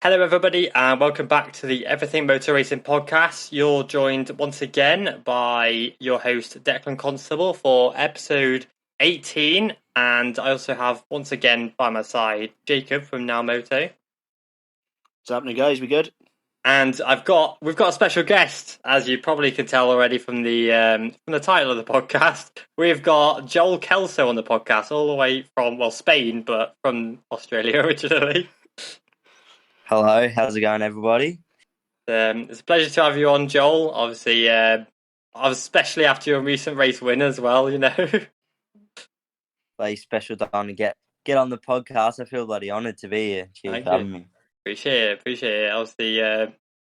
Hello, everybody, and welcome back to the Everything Motor Racing Podcast. You're joined once again by your host, Declan Constable, for episode 18. And I also have, once again, by my side, Jacob from Now Moto. What's happening, guys? We good? And we've got a special guest, as you probably can tell already from the title of the podcast. We've got Joel Kelso on the podcast, all the way from Spain, but from Australia originally. Hello, how's it going, everybody? It's a pleasure to have you on, Joel. Obviously, especially after your recent race win as well, you know. Very special time to get on the podcast. I feel bloody honoured to be here. Cheers for having me. Appreciate it. Obviously,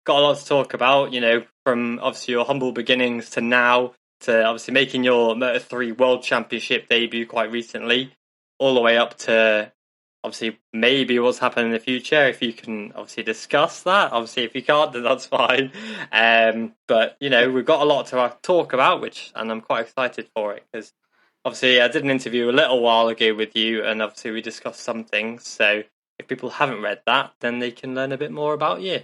got a lot to talk about, you know, from obviously your humble beginnings to now, to obviously making your Moto3 World Championship debut quite recently, all the way up to obviously maybe what's happening in the future. If you can obviously discuss that, obviously if you can't, then that's fine. But you know, we've got a lot to talk about, and I'm quite excited for it because obviously I did an interview a little while ago with you, and obviously we discussed some things. So if people haven't read that, then they can learn a bit more about you.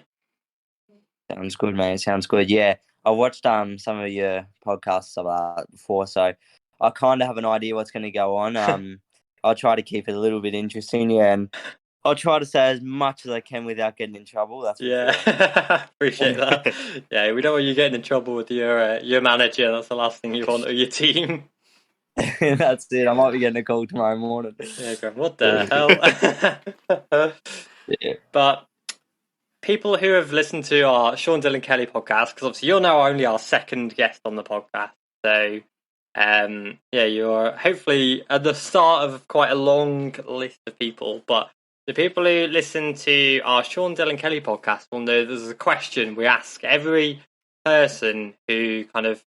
Sounds good, mate. Sounds good. Yeah, I watched some of your podcasts about that before, so I kind of have an idea what's going to go on. I'll try to keep it a little bit interesting, and I'll try to say as much as I can without getting in trouble. That's for sure. Appreciate that. Yeah, we don't want you getting in trouble with your manager. That's the last thing you want, or your team. That's it. I might be getting a call tomorrow morning. Yeah, God, what the hell? Yeah. But people who have listened to our Sean Dillon Kelly podcast, because obviously you're now only our second guest on the podcast, so. You're hopefully at the start of quite a long list of people, but the people who listen to our Sean Dillon Kelly podcast will know there's a question we ask every person who kind of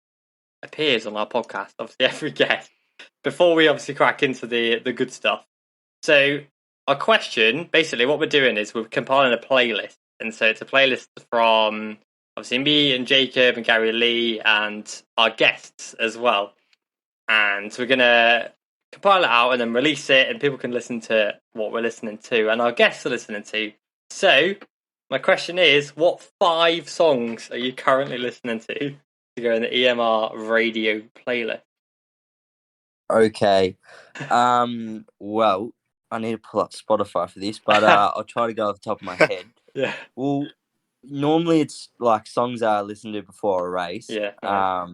appears on our podcast, obviously every guest, before we obviously crack into the good stuff. So our question, basically what we're doing is we're compiling a playlist, and so it's a playlist from obviously me and Jacob and Gary Lee and our guests as well. And so we're going to compile it out and then release it, and people can listen to what we're listening to and our guests are listening to. So my question is, what 5 songs are you currently listening to go in the EMR radio playlist? Okay. Well, I need to pull up Spotify for this, but I'll try to go off the top of my head. Yeah. Well, normally it's like songs I listen to before a race. Yeah.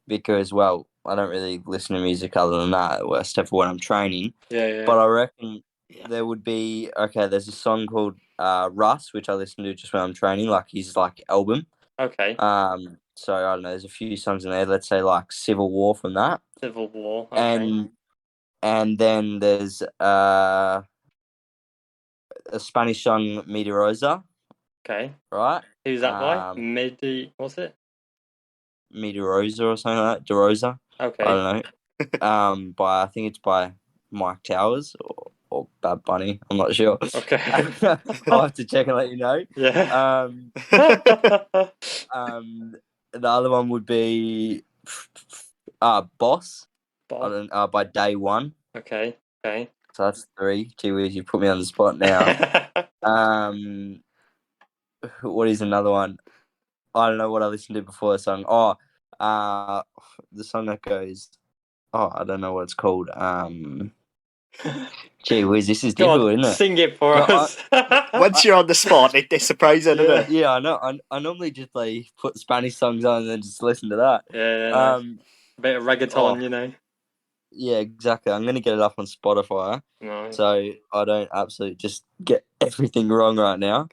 Because, well, I don't really listen to music other than that, except for when I'm training. Yeah. But I reckon there would be, there's a song called Russ, which I listen to just when I'm training, like his album. Okay. So I don't know, there's a few songs in there, let's say like Civil War from that. Civil War, okay. And then there's a Spanish song, Meteorosa. Okay. Right? Who's that by? What's it? Meteorosa or something like that. DeRosa. Okay. I don't know. I think it's by Mike Towers or Bad Bunny. I'm not sure. Okay. I'll have to check and let you know. Yeah. The other one would be Boss. By Day One. Okay. So that's 3. Gee whiz, you put me on the spot now. What is another one? I don't know what I listened to before the song. The song that goes. I don't know what it's called. Gee whiz, this is difficult, isn't it? Sing it for us. Once you're on the spot, it's surprising, isn't it? Yeah, I know. I normally just put Spanish songs on and then just listen to that. Yeah. Nice. A bit of reggaeton, you know. Yeah, exactly. I'm going to get it up on Spotify, so I don't absolutely just get everything wrong right now.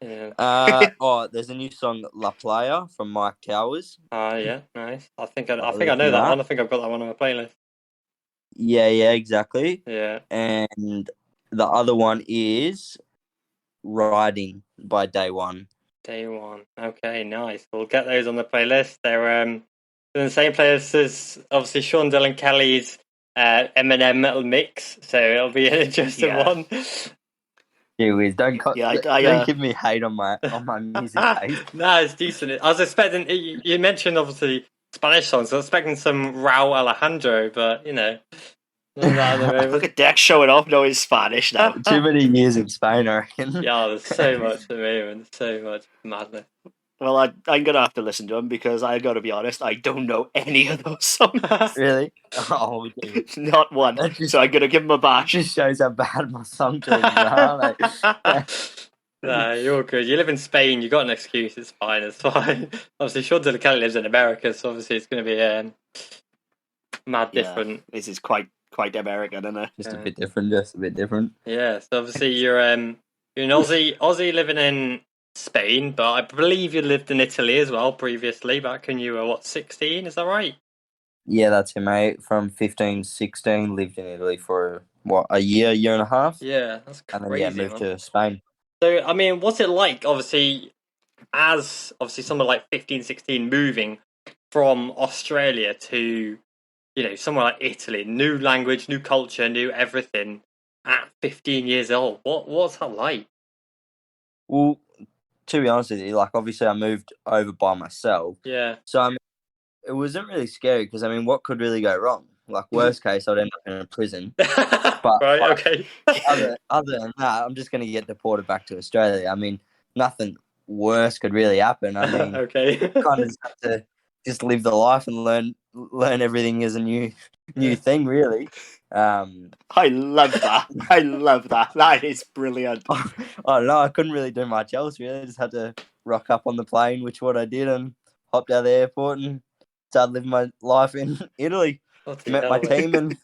Yeah. There's a new song, La Playa, from Mike Towers. Yeah, nice. I think I know that one. I think I've got that one on my playlist. Yeah, exactly. Yeah. And the other one is Riding by Day One. Day One. Okay, nice. We'll get those on the playlist. They're in the same playlist as obviously Sean Dillon Kelly's Eminem mix, so it'll be an interesting one. Don't give me hate on my music taste. No, it's decent. I was expecting, you mentioned obviously Spanish songs, I was expecting some Raul Alejandro, but you know. None of that at the Look moment. at Dex showing off knowing Spanish now. Too many years in Spain, I reckon. Yeah, there's so much at the moment. So much madness. Well, I'm going to have to listen to them because I got to be honest, I don't know any of those songs. Really? Oh, dude. Not one. That just- So I'm going to give them a bash. Just shows how bad my song choices are. Like, No, you're good. You live in Spain. You got an excuse. It's fine. It's fine. Obviously, Sean Kelly lives in America, so obviously it's going to be mad different. This is quite American, isn't it? just a bit different. Yeah. So obviously you're an Aussie living in Spain, but I believe you lived in Italy as well previously. Back when you were 16? Is that right? Yeah, that's it, mate. From 15, 16, lived in Italy for, a year and a half? Yeah, that's crazy. And then, moved to Spain. So, I mean, what's it like, obviously, as someone like 15, 16 moving from Australia to, somewhere like Italy, new language, new culture, new everything at 15 years old? What's that like? Well, to be honest with you, like, obviously I moved over by myself. Yeah. So, I mean, it wasn't really scary because, I mean, what could really go wrong? Like, worst case, I'd end up in a prison. But right, okay. other than that, I'm just going to get deported back to Australia. I mean, nothing worse could really happen. I mean, okay. kind of just have to just live the life and learn everything as a new thing, really. I love that. I love that. That is brilliant. I don't know. I couldn't really do much else, really. I just had to rock up on the plane, which what I did, and hopped out of the airport and started living my life in Italy. Met my team and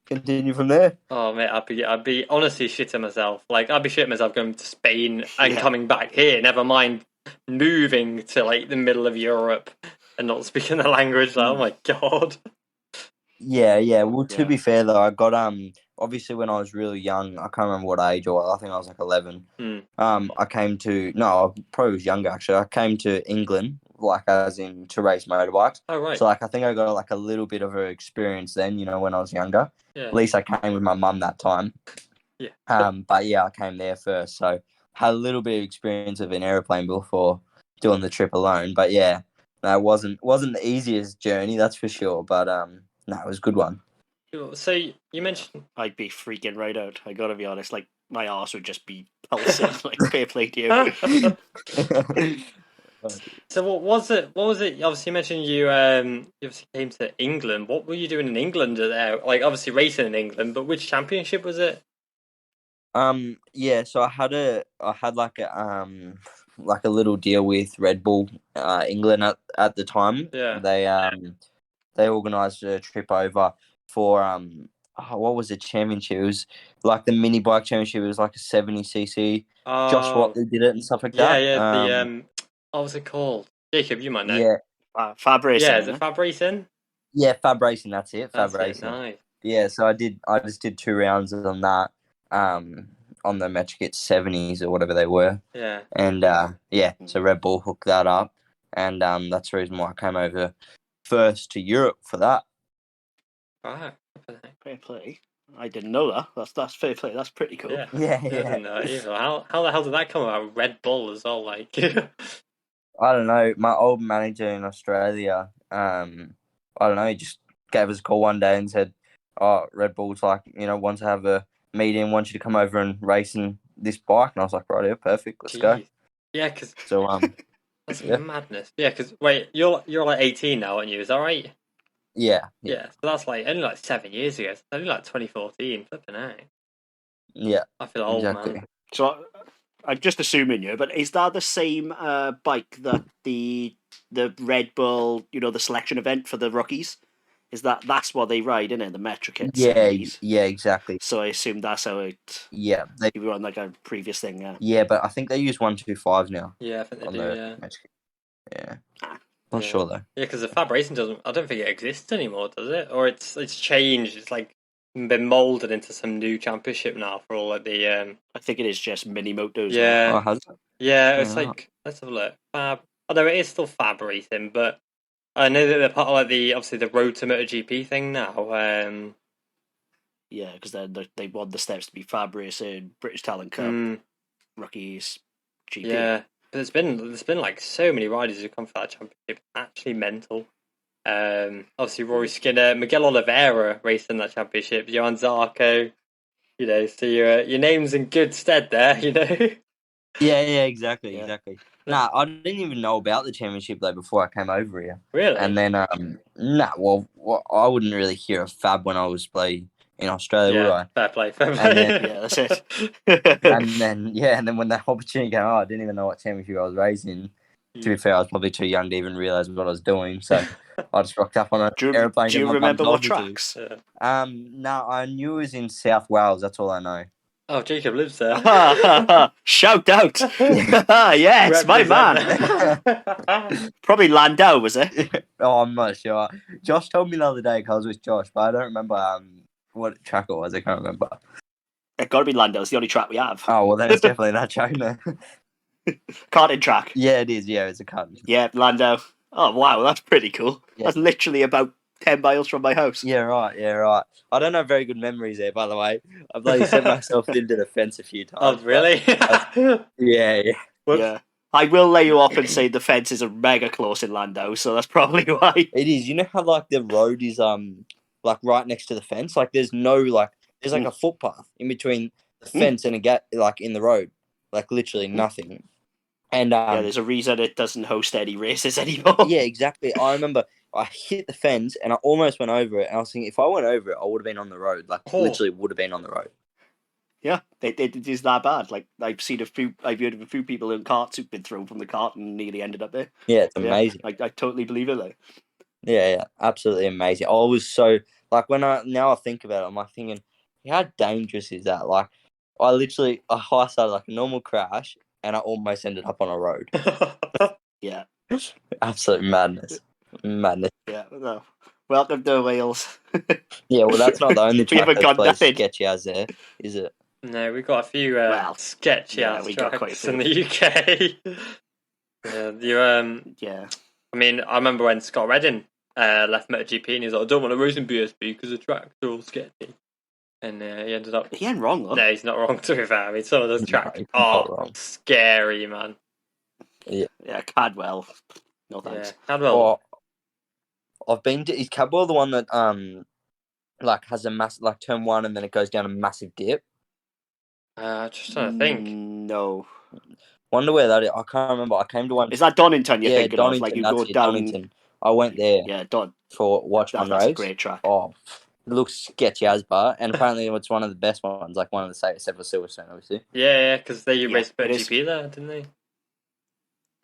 continue from there. Oh mate, I'd be honestly shitting myself. Like I'd be shitting myself going to Spain and coming back here. Never mind moving to like the middle of Europe and not speaking the language. Like, oh my god. Yeah. Well, to be fair though, I got obviously when I was really young, I can't remember what age or I think I was like 11. I came to I probably was younger actually. I came to England, like as in to race motorbikes. Oh right. So like I think I got like a little bit of an experience then, when I was younger. Yeah. At least I came with my mum that time. Yeah. But yeah, I came there first, so had a little bit of experience of an airplane before doing the trip alone. But yeah, no, it wasn't the easiest journey, that's for sure. But no, it was a good one. So you mentioned I'd be freaking right out. I gotta be honest. Like my arse would just be pulsing. Like fair play to you. So what was it? Obviously, you mentioned you obviously came to England. What were you doing in England there? Like obviously racing in England, but which championship was it? Yeah, so I had like a little deal with Red Bull England at the time. Yeah. They organised a trip over for what was the championship? It was like the mini bike championship. It was like a 70cc. Josh Watley did it and stuff like that. Yeah. What was it called? Jacob, you might know. Yeah. Fab Racing. Yeah, is it Fab Racing? Yeah, Fab Racing. That's it. Fab That's Racing. It, nice. Yeah, so I just did 2 rounds on that. On the Metrokit 70s or whatever they were. Yeah. And so Red Bull hooked that up, and that's the reason why I came over first to Europe for that. Right. Fair play. I didn't know that. That's fair play. That's pretty cool. Yeah. Yeah. I didn't know either. How the hell did that come about? Red Bull as well, like. I don't know. My old manager in Australia, I don't know, he just gave us a call one day and said, "Oh, Red Bull's like, wants to have a meeting, wants you to come over and race in this bike." And I was like, "Right, yeah, perfect, let's go." Yeah, because so that's madness. Yeah, because wait, you're like 18 now, aren't you? Is that right? Yeah. So that's like only like 7 years ago. It's only like 2014. Flipping out. Yeah. I feel old, exactly. man. So I'm just assuming you, but is that the same bike that the Red Bull, the selection event for the rookies? Is that's what they ride, isn't it? The Metrokit. Yeah, exactly. So I assume that's how it. Yeah, they were on like a previous thing. Yeah. Yeah, but I think they use 125s now. Yeah, I think they do. Yeah. Yeah. Not sure though. Yeah, because the Fab Racing doesn't. I don't think it exists anymore, does it? Or it's changed. It's like been molded into some new championship now for all of the. I think it is just mini motos. Yeah. Oh, has it? Yeah, it's like, let's have a look. Fab. Although it is still Fab Racing, but I know that they're part of like obviously the Road to MotoGP thing now. Yeah, because they want the steps to be Fab Racing, British Talent Cup, Rookies, GP. Yeah, but there's been like so many riders who come for that championship. Actually mental. Obviously Rory Skinner, Miguel Oliveira racing that championship, Johan Zarco. So your name's in good stead there. Yeah, exactly. Nah, I didn't even know about the championship though before I came over here. Really? And then, well, I wouldn't really hear a fab when I was playing in Australia, would I? Fair play. And then, Yeah, that's it. and then when that opportunity came, I didn't even know what championship I was racing. To be fair, I was probably too young to even realise what I was doing, so I just rocked up on an aeroplane. Do you remember what tracks? No, I knew it was in South Wales. That's all I know. Oh, Jacob lives there. Shout out! Yes, my man. Probably Landau, was it? Oh, I'm not sure. Josh told me the other day because I was with Josh, but I don't remember what track it was. I can't remember. It got to be Landau. It's the only track we have. Oh, well, then it's definitely that track. Karting track. Yeah, it is. Yeah, it's a karting. Yeah, Landau. Oh, wow, that's pretty cool. Yeah. That's literally about 10 miles from my house. Yeah, right. I don't have very good memories there, by the way. I've bloody set myself into the fence a few times. Oh, really? Yeah. Yeah. I will lay you off and say the fences are mega close in Landau, so that's probably why. It is. You know how like the road is like right next to the fence? Like there's no there's like a footpath in between the fence and a gap like in the road. Like literally nothing. And yeah, there's a reason it doesn't host any races anymore. Yeah, exactly. I remember I hit the fence and I almost went over it. And I was thinking if I went over it, I would have been on the road. Like literally would have been on the road. Yeah, it is that bad. Like I've heard of a few people in carts who've been thrown from the cart and nearly ended up there. Yeah, it's amazing. I totally believe it. Like. Yeah, absolutely amazing. I was so like now I think about it, I'm like thinking, how dangerous is that? Like, I started like a normal crash and I almost ended up on a road. Yeah, absolute madness. Yeah, no. Welcome to Wales. Yeah, well, that's not the only track that's nothing sketchy as there, is it? No, we've got a few sketchy ass tracks in the UK. Yeah. I mean, I remember when Scott Redding left MotoGP and he's like, I don't want to race in BSB because the tracks are all sketchy. And he ended up... He ain't wrong, though. No, he's not wrong, to be fair. I mean, some of those tracks are scary, man. Yeah, Cadwell. No thanks. Yeah, Cadwell. I've been to... Is Cadwell the one that has a massive... Like, turn one and then it goes down a massive dip? Just trying to think. No. Wonder where that is. I can't remember. I came to one... Is that Donington you're thinking Donington, of? Like, you go down... Donington. I went there. Yeah, for watch one race. That's a great track. Oh, it looks sketchy as bar, and apparently it's one of the best ones, like one of the safest ever Silverstone, obviously. Yeah, because they raced MotoGP there, didn't they?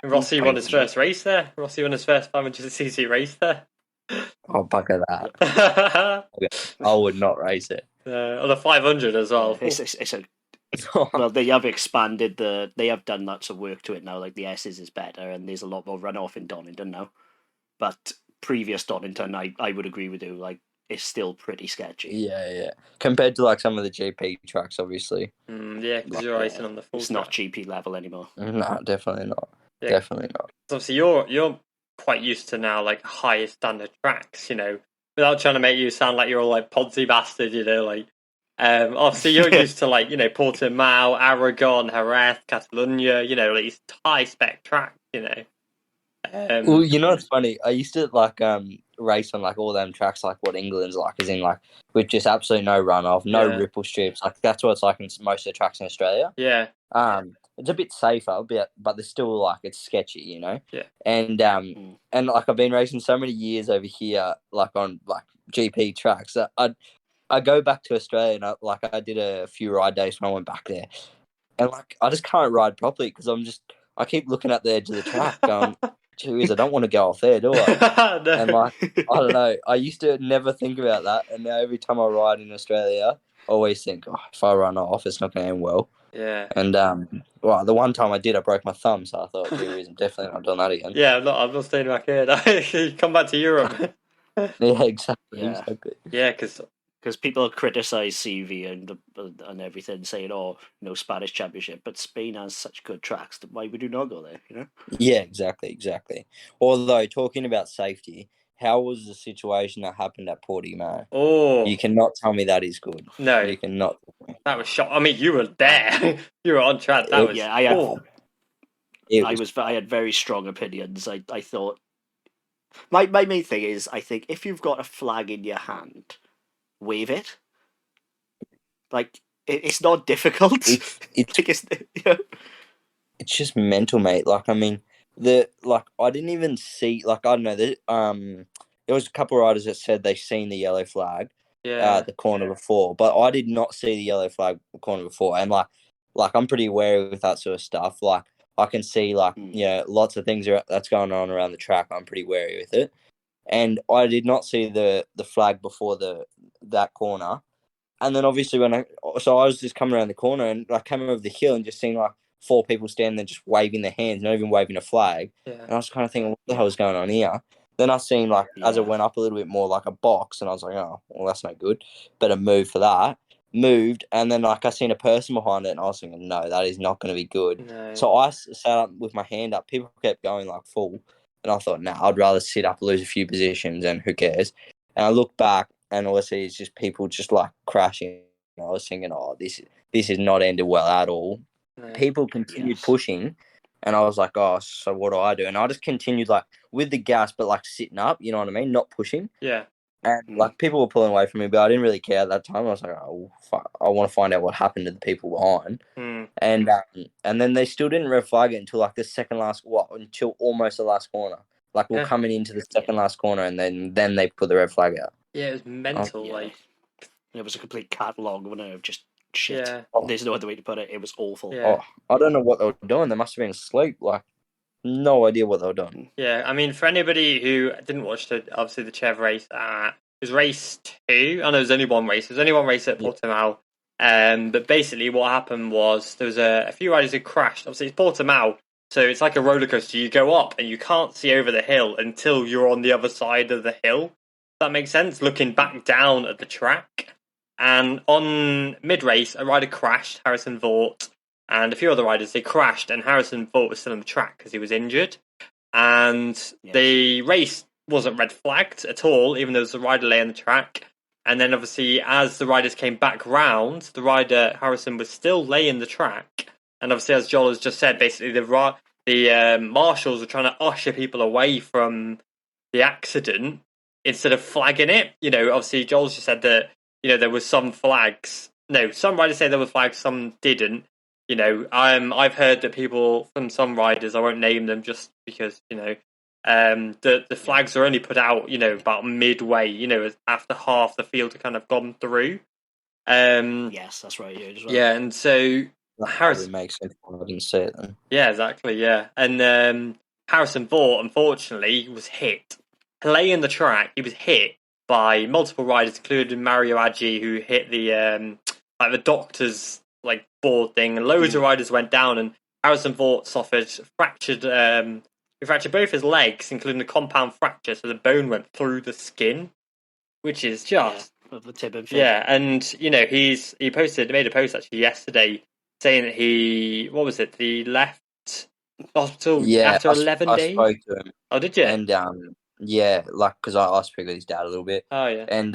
Rossi won his first race there. Rossi won his first 500cc race there. Oh, bugger that. I would not race it. On the 500 as well. Well, they have expanded they have done lots of work to it now, like the S's is better, and there's a lot more runoff in Donington now. But previous Donington, I would agree with you, like, it's still pretty sketchy. Yeah. Compared to, like, some of the GP tracks, obviously. Yeah, because you're racing on the full It's not GP level anymore. No, definitely not. Yeah. Definitely not. So obviously, you're quite used to now, like, higher standard tracks, without trying to make you sound like you're all, like, Podsy bastard, like... obviously, you're used to, like, Portimao, Aragon, Jerez, Catalonia, like, these high-spec tracks, Well, it's funny. I used to, like, race on, like, all them tracks, like, what England's like, as in, like, with just absolutely no runoff, no ripple strips. Like, that's what it's like in most of the tracks in Australia. Yeah. It's a bit safer, but there's still, like, it's sketchy, Yeah. And, like, I've been racing so many years over here, like, on, like, GP tracks. I go back to Australia and I did a few ride days when I went back there, and like I just can't ride properly because I keep looking at the edge of the track going, geez, I don't want to go off there, do I? No. And like I don't know, I used to never think about that, and now every time I ride in Australia, I always think, if I run off, it's not going to end well. Yeah. And the one time I did, I broke my thumb, so I thought, geez, I'm definitely not doing that again. Yeah, I'm not staying back here. Come back to Europe. Yeah, exactly. Yeah, because people criticize CEV and everything, saying, Spanish Championship, but Spain has such good tracks. Why would you not go there? Yeah, exactly. Although talking about safety, how was the situation that happened at Portimao? Oh, you cannot tell me that is good. No, you cannot. That was shocking. I mean, you were there. You were on track. I had very strong opinions. I thought My main thing is, I think if you've got a flag in your hand, wave it. Like it's not difficult. It's Like, you know, it's just mental, mate. Like, I mean, I didn't even see, like, I don't know, there was a couple of riders that said they seen the yellow flag Yeah. the corner before, but I did not see the yellow flag the corner before, and like I'm pretty wary with that sort of stuff. Like, I can see lots of things that's going on around the track. I'm pretty wary with it, and I did not see the flag before that corner. And then obviously so I was just coming around the corner and I came over the hill and just seeing like 4 people standing there just waving their hands, not even waving a flag. Yeah. And I was kind of thinking, what the hell is going on here? Then I seen as it went up a little bit more like a box, and I was like, oh, well, that's no good. Better move for that. Moved, and then I seen a person behind it, and I was thinking, no, that is not going to be good. No. So I sat up with my hand up. People kept going like full, and I thought, nah, I'd rather sit up, lose a few positions, and who cares? And I look back, and all I see is just people just like crashing. I was thinking, oh, this is not ended well at all. No. People continued pushing, and I was like, oh, so what do I do? And I just continued like with the gas, but like sitting up, you know what I mean, not pushing. Yeah. And like people were pulling away from me, but I didn't really care at that time. I was like, oh, fuck, I want to find out what happened to the people behind. And then they still didn't red flag it until like the until almost the last corner. Like we're coming into the second last corner, and then they put the red flag out. Yeah, it was mental. Like it was a complete catalogue, wasn't it, of just shit. Yeah. There's no other way to put it. It was awful. Yeah. Oh, I don't know what they were doing. They must have been asleep. Like, no idea what they were doing. Yeah, I mean, for anybody who didn't watch the CEV race, it was race 2. I know there's only one race. There's only one race at Portimao. But basically, what happened was there was a few riders who crashed. Obviously, it's Portimao, so it's like a roller coaster. You go up and you can't see over the hill until you're on the other side of the hill. Does that make sense? Looking back down at the track. And on mid-race, a rider crashed, Harrison Vaught, and a few other riders, they crashed, and Harrison Vaught was still on the track because he was injured. And the race wasn't red flagged at all, even though there was a rider lay on the track. And then obviously, as the riders came back round, the rider, Harrison, was still laying the track. And obviously, as Joel has just said, basically the marshals were trying to usher people away from the accident instead of flagging it. You know, obviously, Joel's just said that, you know, there were some flags. No, some riders say there were flags, some didn't. You know, I've heard that people from some riders, I won't name them just because, you know, the flags are only put out, you know, about midway, you know, after half the field had kind of gone through. Yes, that's right. Yeah, and so Harrison makes sense. I didn't see it then. Yeah, exactly. Yeah, and Harrison Vaught, unfortunately, was hit. Playing the track, he was hit by multiple riders, including Mario Aggi, who hit the the doctor's board thing, and loads of riders went down. And Harrison Vaught fractured both his legs, including a compound fracture, so the bone went through the skin, which is just the tib and and you know he made a post actually yesterday saying that he left hospital after 11 days. I spoke to him. Oh, did you? And because I spoke with his dad a little bit. Oh yeah. And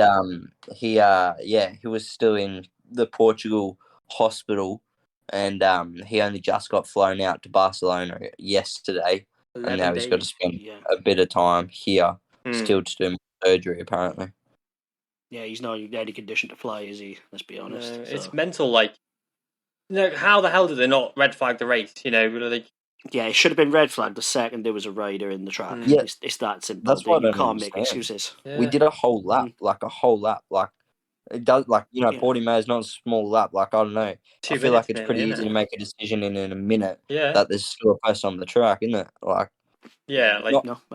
he was still in the Portugal hospital, and he only just got flown out to Barcelona yesterday, and now he's got to spend a bit of time here still to do surgery apparently. Yeah, he's not in any condition to fly, is he? Let's be honest. No, it's mental. How the hell did they not red flag the race? You know, yeah, it should have been red flagged the second there was a rider in the track. Yeah, it's that simple. That's why you can't make excuses. Yeah. We did a whole lap, it does, Portimao is not a small lap. I don't know. I feel like it's pretty easy to make a decision in a minute. Yeah. That there's still a person on the track, isn't it? No, I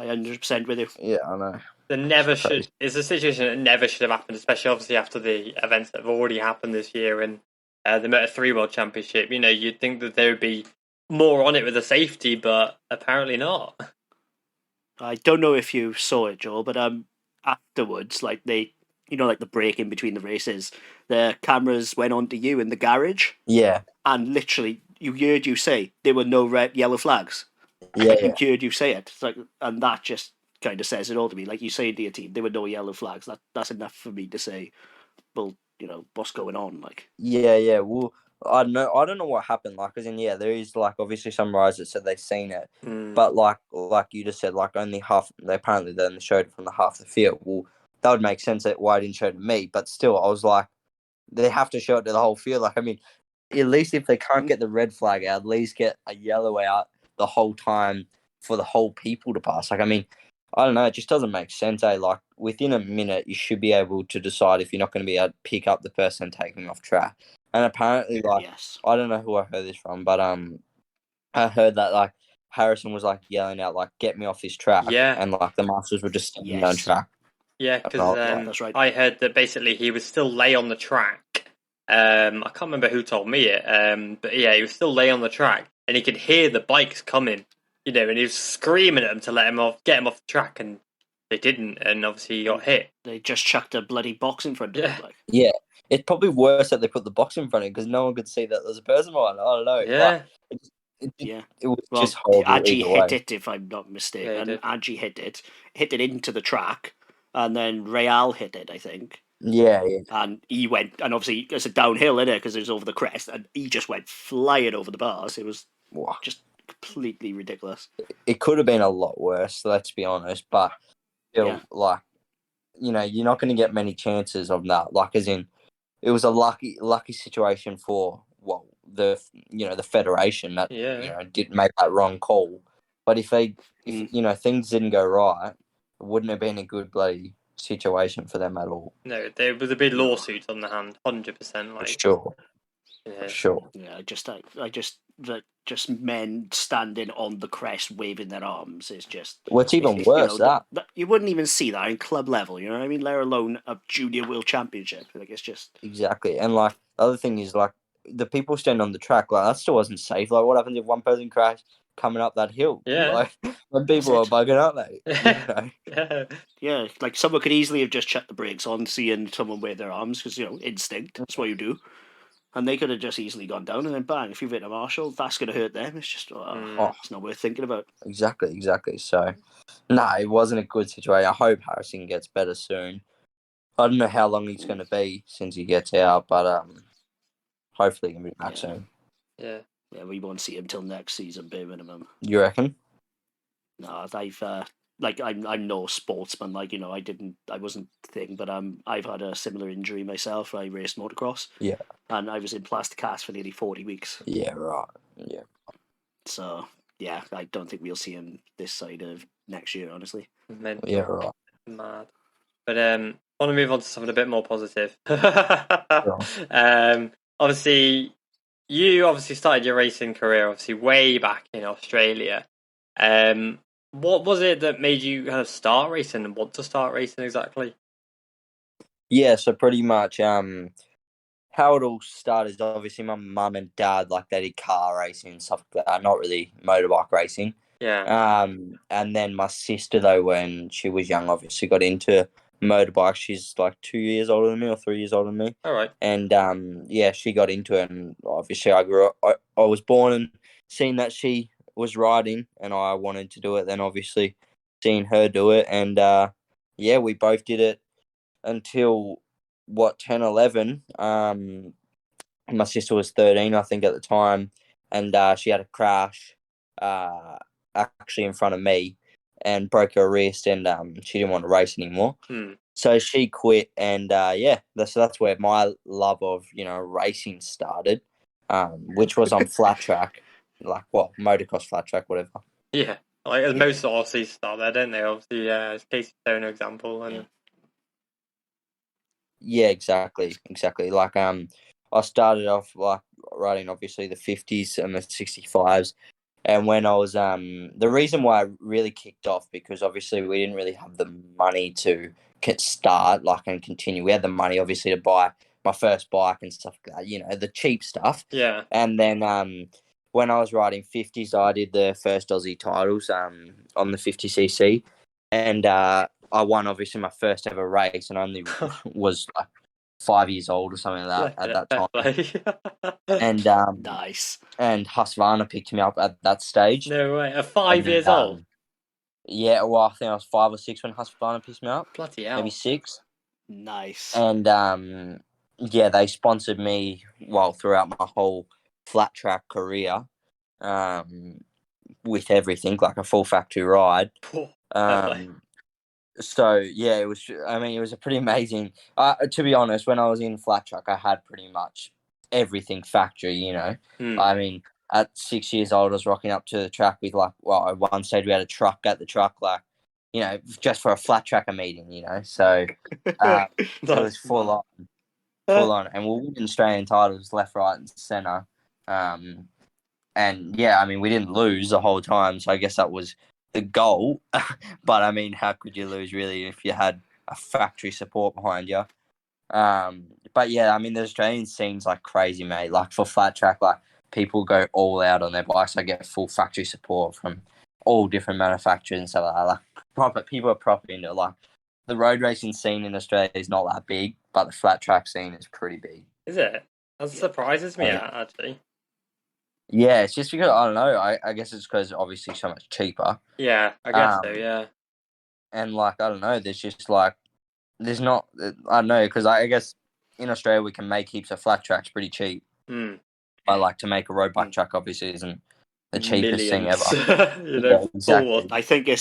100% with you. Yeah, I know. It's a situation that never should have happened, especially obviously after the events that have already happened this year in the Moto3 World Championship. You know, you'd think that there would be more on it with the safety, but apparently not. I don't know if you saw it, Joel, but afterwards, the break in between the races, the cameras went on to you in the garage. Yeah. And literally, you heard you say there were no yellow flags. Yeah. You heard you say it. And that just kind of says it all to me. Like you say to your team, there were no yellow flags. That's enough for me to say, well, you know, what's going on? Yeah. Well, I don't know what happened. Like, as in, yeah, there is like obviously some riders that said they've seen it, but like you just said, like only half. They apparently then showed it from the half the field. Well, that would make sense that why it didn't show it to me. But still, I was like, they have to show it to the whole field. Like, I mean, at least if they can't get the red flag out, at least get a yellow out the whole time for the whole people to pass. Like, I mean, I don't know. It just doesn't make sense. Like, within a minute, you should be able to decide if you're not going to be able to pick up the person and take them off track. And apparently, like, Yes. I don't know who I heard this from, but I heard that like Harrison was like yelling out like, "Get me off this track!" Yeah. And like the marshals were just standing on track. Yeah, because that's right. I heard that basically he was still lay on the track. I can't remember who told me it, but yeah, he was still lay on the track, and he could hear the bikes coming, and he was screaming at them to let him off, get him off the track, and they didn't, and obviously he got hit. They just chucked a bloody box in front of him. Like. Yeah, it's probably worse that they put the box in front of him because no one could see that there's a person behind it. I don't know. Yeah. It was just horrible. Adji hit it, if I'm not mistaken. Yeah, Adji hit it into the track, and then Real hit it, I think. Yeah. And he went, and obviously it's a downhill, innit, because it was over the crest, and he just went flying over the bars. It was just completely ridiculous. It could have been a lot worse, let's be honest, but still, like, you're not going to get many chances of that. Like, as in, it was a lucky situation for the federation that did make that wrong call. But if things didn't go right, it wouldn't have been a good bloody situation for them at all. No, there was a big lawsuit on the hand, 100%. Like, sure. Yeah. Sure. Yeah, just men standing on the crest waving their arms is just. What's even worse, that you wouldn't even see that in club level. You know what I mean? Let alone a junior world championship. Like, it's just exactly. And like the other thing is, like, the people standing on the track, like, that still wasn't safe. Like, what happens if one person crashed coming up that hill? Yeah. Like, when people are bugging, aren't they? Yeah. Like, someone could easily have just shut the brakes on, seeing someone wave their arms because instinct. That's what you do. And they could have just easily gone down, and then bang, if you've hit a marshal, that's going to hurt them. It's just, it's not worth thinking about. Exactly. So, no, it wasn't a good situation. I hope Harrison gets better soon. I don't know how long he's going to be since he gets out, but hopefully he can be back soon. Yeah. Yeah, we won't see him till next season, bare minimum. You reckon? No, I'm no sportsman. Like, I wasn't thing, but I've had a similar injury myself. I raced motocross. Yeah. And I was in plastic cast for nearly 40 weeks. Yeah, right. Yeah. So, yeah, I don't think we'll see him this side of next year, honestly. Yeah, right. Mad. But I want to move on to something a bit more positive. Obviously, you started your racing career way back in Australia. What was it that made you kind of start racing and want to start racing exactly? Yeah, so pretty much how it all started is obviously my mum and dad, like, they did car racing and stuff like that, not really motorbike racing. Yeah. And then my sister, though, when she was young, obviously got into motorbike. She's like 2 years older than me or 3 years older than me. All right. And she got into it, and obviously I grew up. I was born and seeing that she was riding, and I wanted to do it. Then obviously seeing her do it, and we both did it until 10, 11. My sister was 13, I think, at the time, and she had a crash actually in front of me and broke her wrist, and she didn't want to race anymore. So she quit, and that's where my love of racing started, which was on flat track, like motocross flat track, whatever. Yeah, like most Aussies start there, don't they? Obviously, it's Casey Stoner example, and yeah, exactly. Like I started off like riding obviously the 50s and the 65s. And when I was the reason why I really kicked off, because obviously we didn't really have the money to start and continue. We had the money obviously to buy my first bike and stuff like that, the cheap stuff. Yeah. And then when I was riding 50s, I did the first Aussie titles on the 50cc, and I won obviously my first ever race, and I only was like 5 years old or something like that at that time. And nice. And Husqvarna picked me up at that stage. No way, at 5 years old. Yeah, well, I think I was 5 or 6 when Husqvarna picked me up. Bloody hell. Maybe 6. Nice. And they sponsored me throughout my whole flat track career, with everything, like a full factory ride. So yeah, it was. I mean, it was a pretty amazing. To be honest, when I was in flat track, I had pretty much everything factory. You know, I mean, at 6 years old, I was rocking up to the track with at one stage we had a truck at the truck, like, you know, just for a flat tracker meeting. You know, so it was full on, and we'll win Australian titles left, right, and centre. And yeah, I mean, we didn't lose the whole time, so I guess that was the goal. But I mean, how could you lose really if you had a factory support behind you? But yeah, I mean, the Australian scene's like crazy, mate. Like for flat track, like people go all out on their bikes. I get full factory support from all different manufacturers and stuff like that. Like people are proper into it. Like the road racing scene in Australia is not that big, but the flat track scene is pretty big. Is it? That surprises me, actually. Yeah, it's just because, I don't know, I guess it's because obviously so much cheaper. Yeah, I guess so, yeah. And like, I don't know, there's not, I don't know, because I guess in Australia we can make heaps of flat tracks pretty cheap. But like to make a road bike track obviously isn't the cheapest thing ever. You know, exactly. I think I'd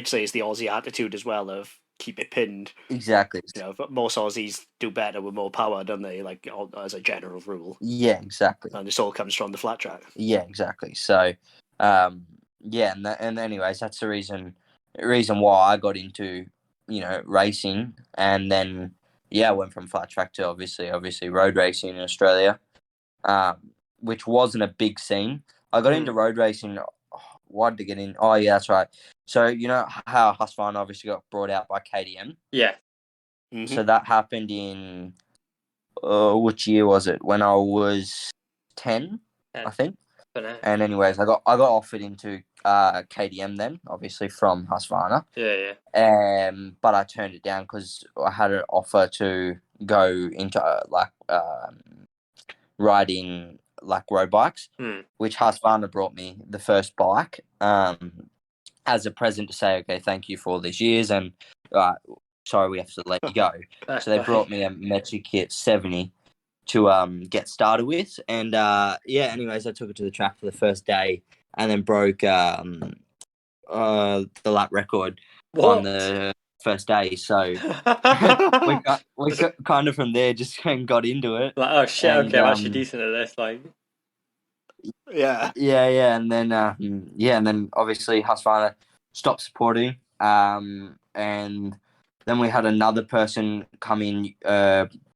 say it's the Aussie attitude as well of keep it pinned. Exactly. You know, but most Aussies do better with more power, don't they? Like as a general rule. Yeah, exactly. And this all comes from the flat track. Yeah, exactly. So, yeah, and anyways, that's the reason why I got into, you know, racing, and then I went from flat track to obviously road racing in Australia, which wasn't a big scene. I got into road racing. Why did I get in? Oh yeah, that's right. So you know how Husqvarna obviously got brought out by KTM. Yeah. Mm-hmm. So that happened in which year was it? When I was 10, I think. And anyways, I got offered into KTM then, obviously from Husqvarna. Yeah. But I turned it down because I had an offer to go into riding like road bikes, which Husqvarna brought me the first bike as a present to say, okay, thank you for all these years, and sorry, we have to let you go. So they brought me a Metric Kit 70 to get started with, and anyways, I took it to the track for the first day, and then broke the lap record on the first day. So we got kind of from there just got into it. Like, oh shit, and, okay, I'm actually decent at this. Like, yeah, and then and then obviously Husqvarna stopped supporting, and then we had another person come in.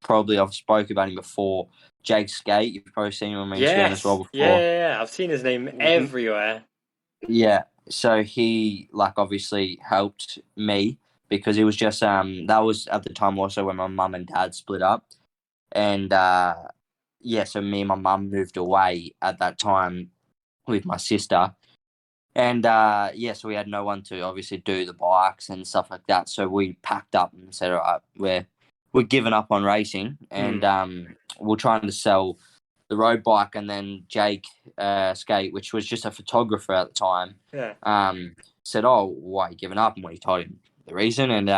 Probably I've spoke about him before. Jake Skate, you've probably seen him on Instagram as well before. Yeah, I've seen his name everywhere. Yeah, so he obviously helped me because it was just that was at the time also when my mum and dad split up, and so me and my mum moved away at that time with my sister, and so we had no one to obviously do the bikes and stuff like that. So we packed up and said, all right, we're giving up on racing, and we're trying to sell the road bike. And then Jake Skate, which was just a photographer at the time, said, oh, why are you giving up? And we told him the reason, and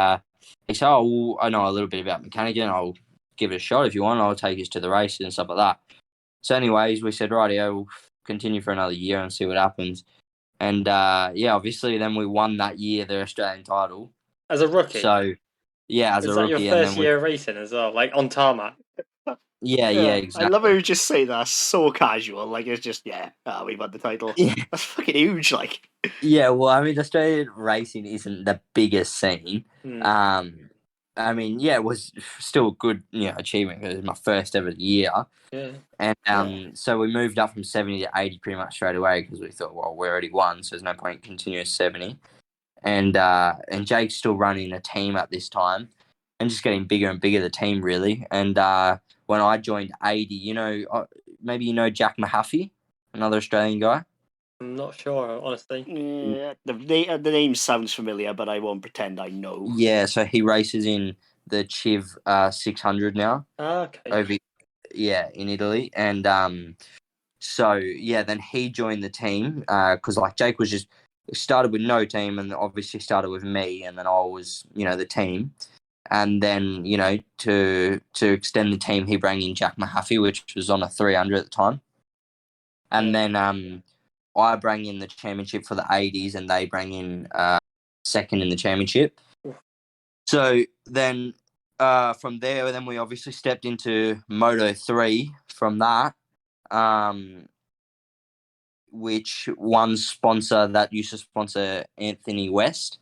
he said, oh, well, I know a little bit about mechanic, and I'll give it a shot if you want. I'll take you to the races and stuff like that. So anyways, we said, right, we'll continue for another year and see what happens. And obviously then we won that year the Australian title. As a rookie? So, yeah, as a rookie. Was that your first year of racing as well? Like on tarmac? Yeah, exactly. I love how you just say that so casual. Like, it's just, we won the title. Yeah. That's fucking huge, like. Yeah, well, I mean, Australian racing isn't the biggest scene. I mean, it was still a good, achievement because it was my first ever year. Yeah. And so we moved up from 70 to 80 pretty much straight away because we thought, well, we already won, so there's no point in continuing 70. And Jake's still running a team at this time and just getting bigger and bigger, the team, really. And when I joined 80, maybe Jack Mahaffey, another Australian guy? I'm not sure, honestly. Yeah, the name sounds familiar, but I won't pretend I know. Yeah, so he races in the CEV 600 now. Okay. In Italy. And then he joined the team because Jake was just started with no team and obviously started with me, and then I was, the team. And then, to extend the team, he brought in Jack Mahaffey, which was on a 300 at the time. And then I bring in the championship for the 80s, and they bring in second in the championship. So then from there, then we obviously stepped into Moto3 from that, which one sponsor that used to sponsor Anthony West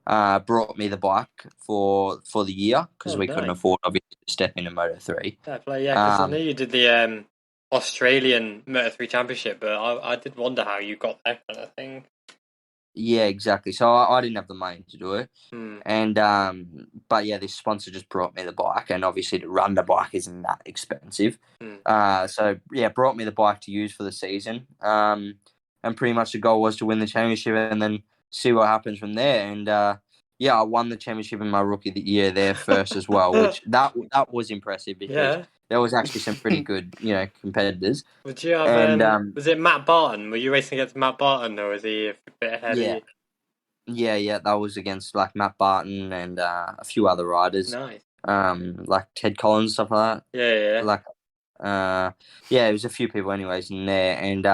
brought me the bike for the year because we couldn't afford, obviously, to step into Moto3. Fair play, yeah, because I know you did the Australian Moto3 Championship, but I did wonder how you got that kind of thing. Yeah, exactly. So I didn't have the money to do it. And but yeah, this sponsor just brought me the bike, and obviously to run the bike isn't that expensive. So yeah, brought me the bike to use for the season. And pretty much the goal was to win the championship and then see what happens from there. And I won the championship in my rookie year there first as well, which that was impressive because there was actually some pretty good, competitors. Would you have? And, was it Matt Barton? Were you racing against Matt Barton, or was he a bit ahead of you? Yeah, that was against like Matt Barton and a few other riders. Nice. Like Ted Collins, stuff like that. Yeah. Like, it was a few people anyways in there, and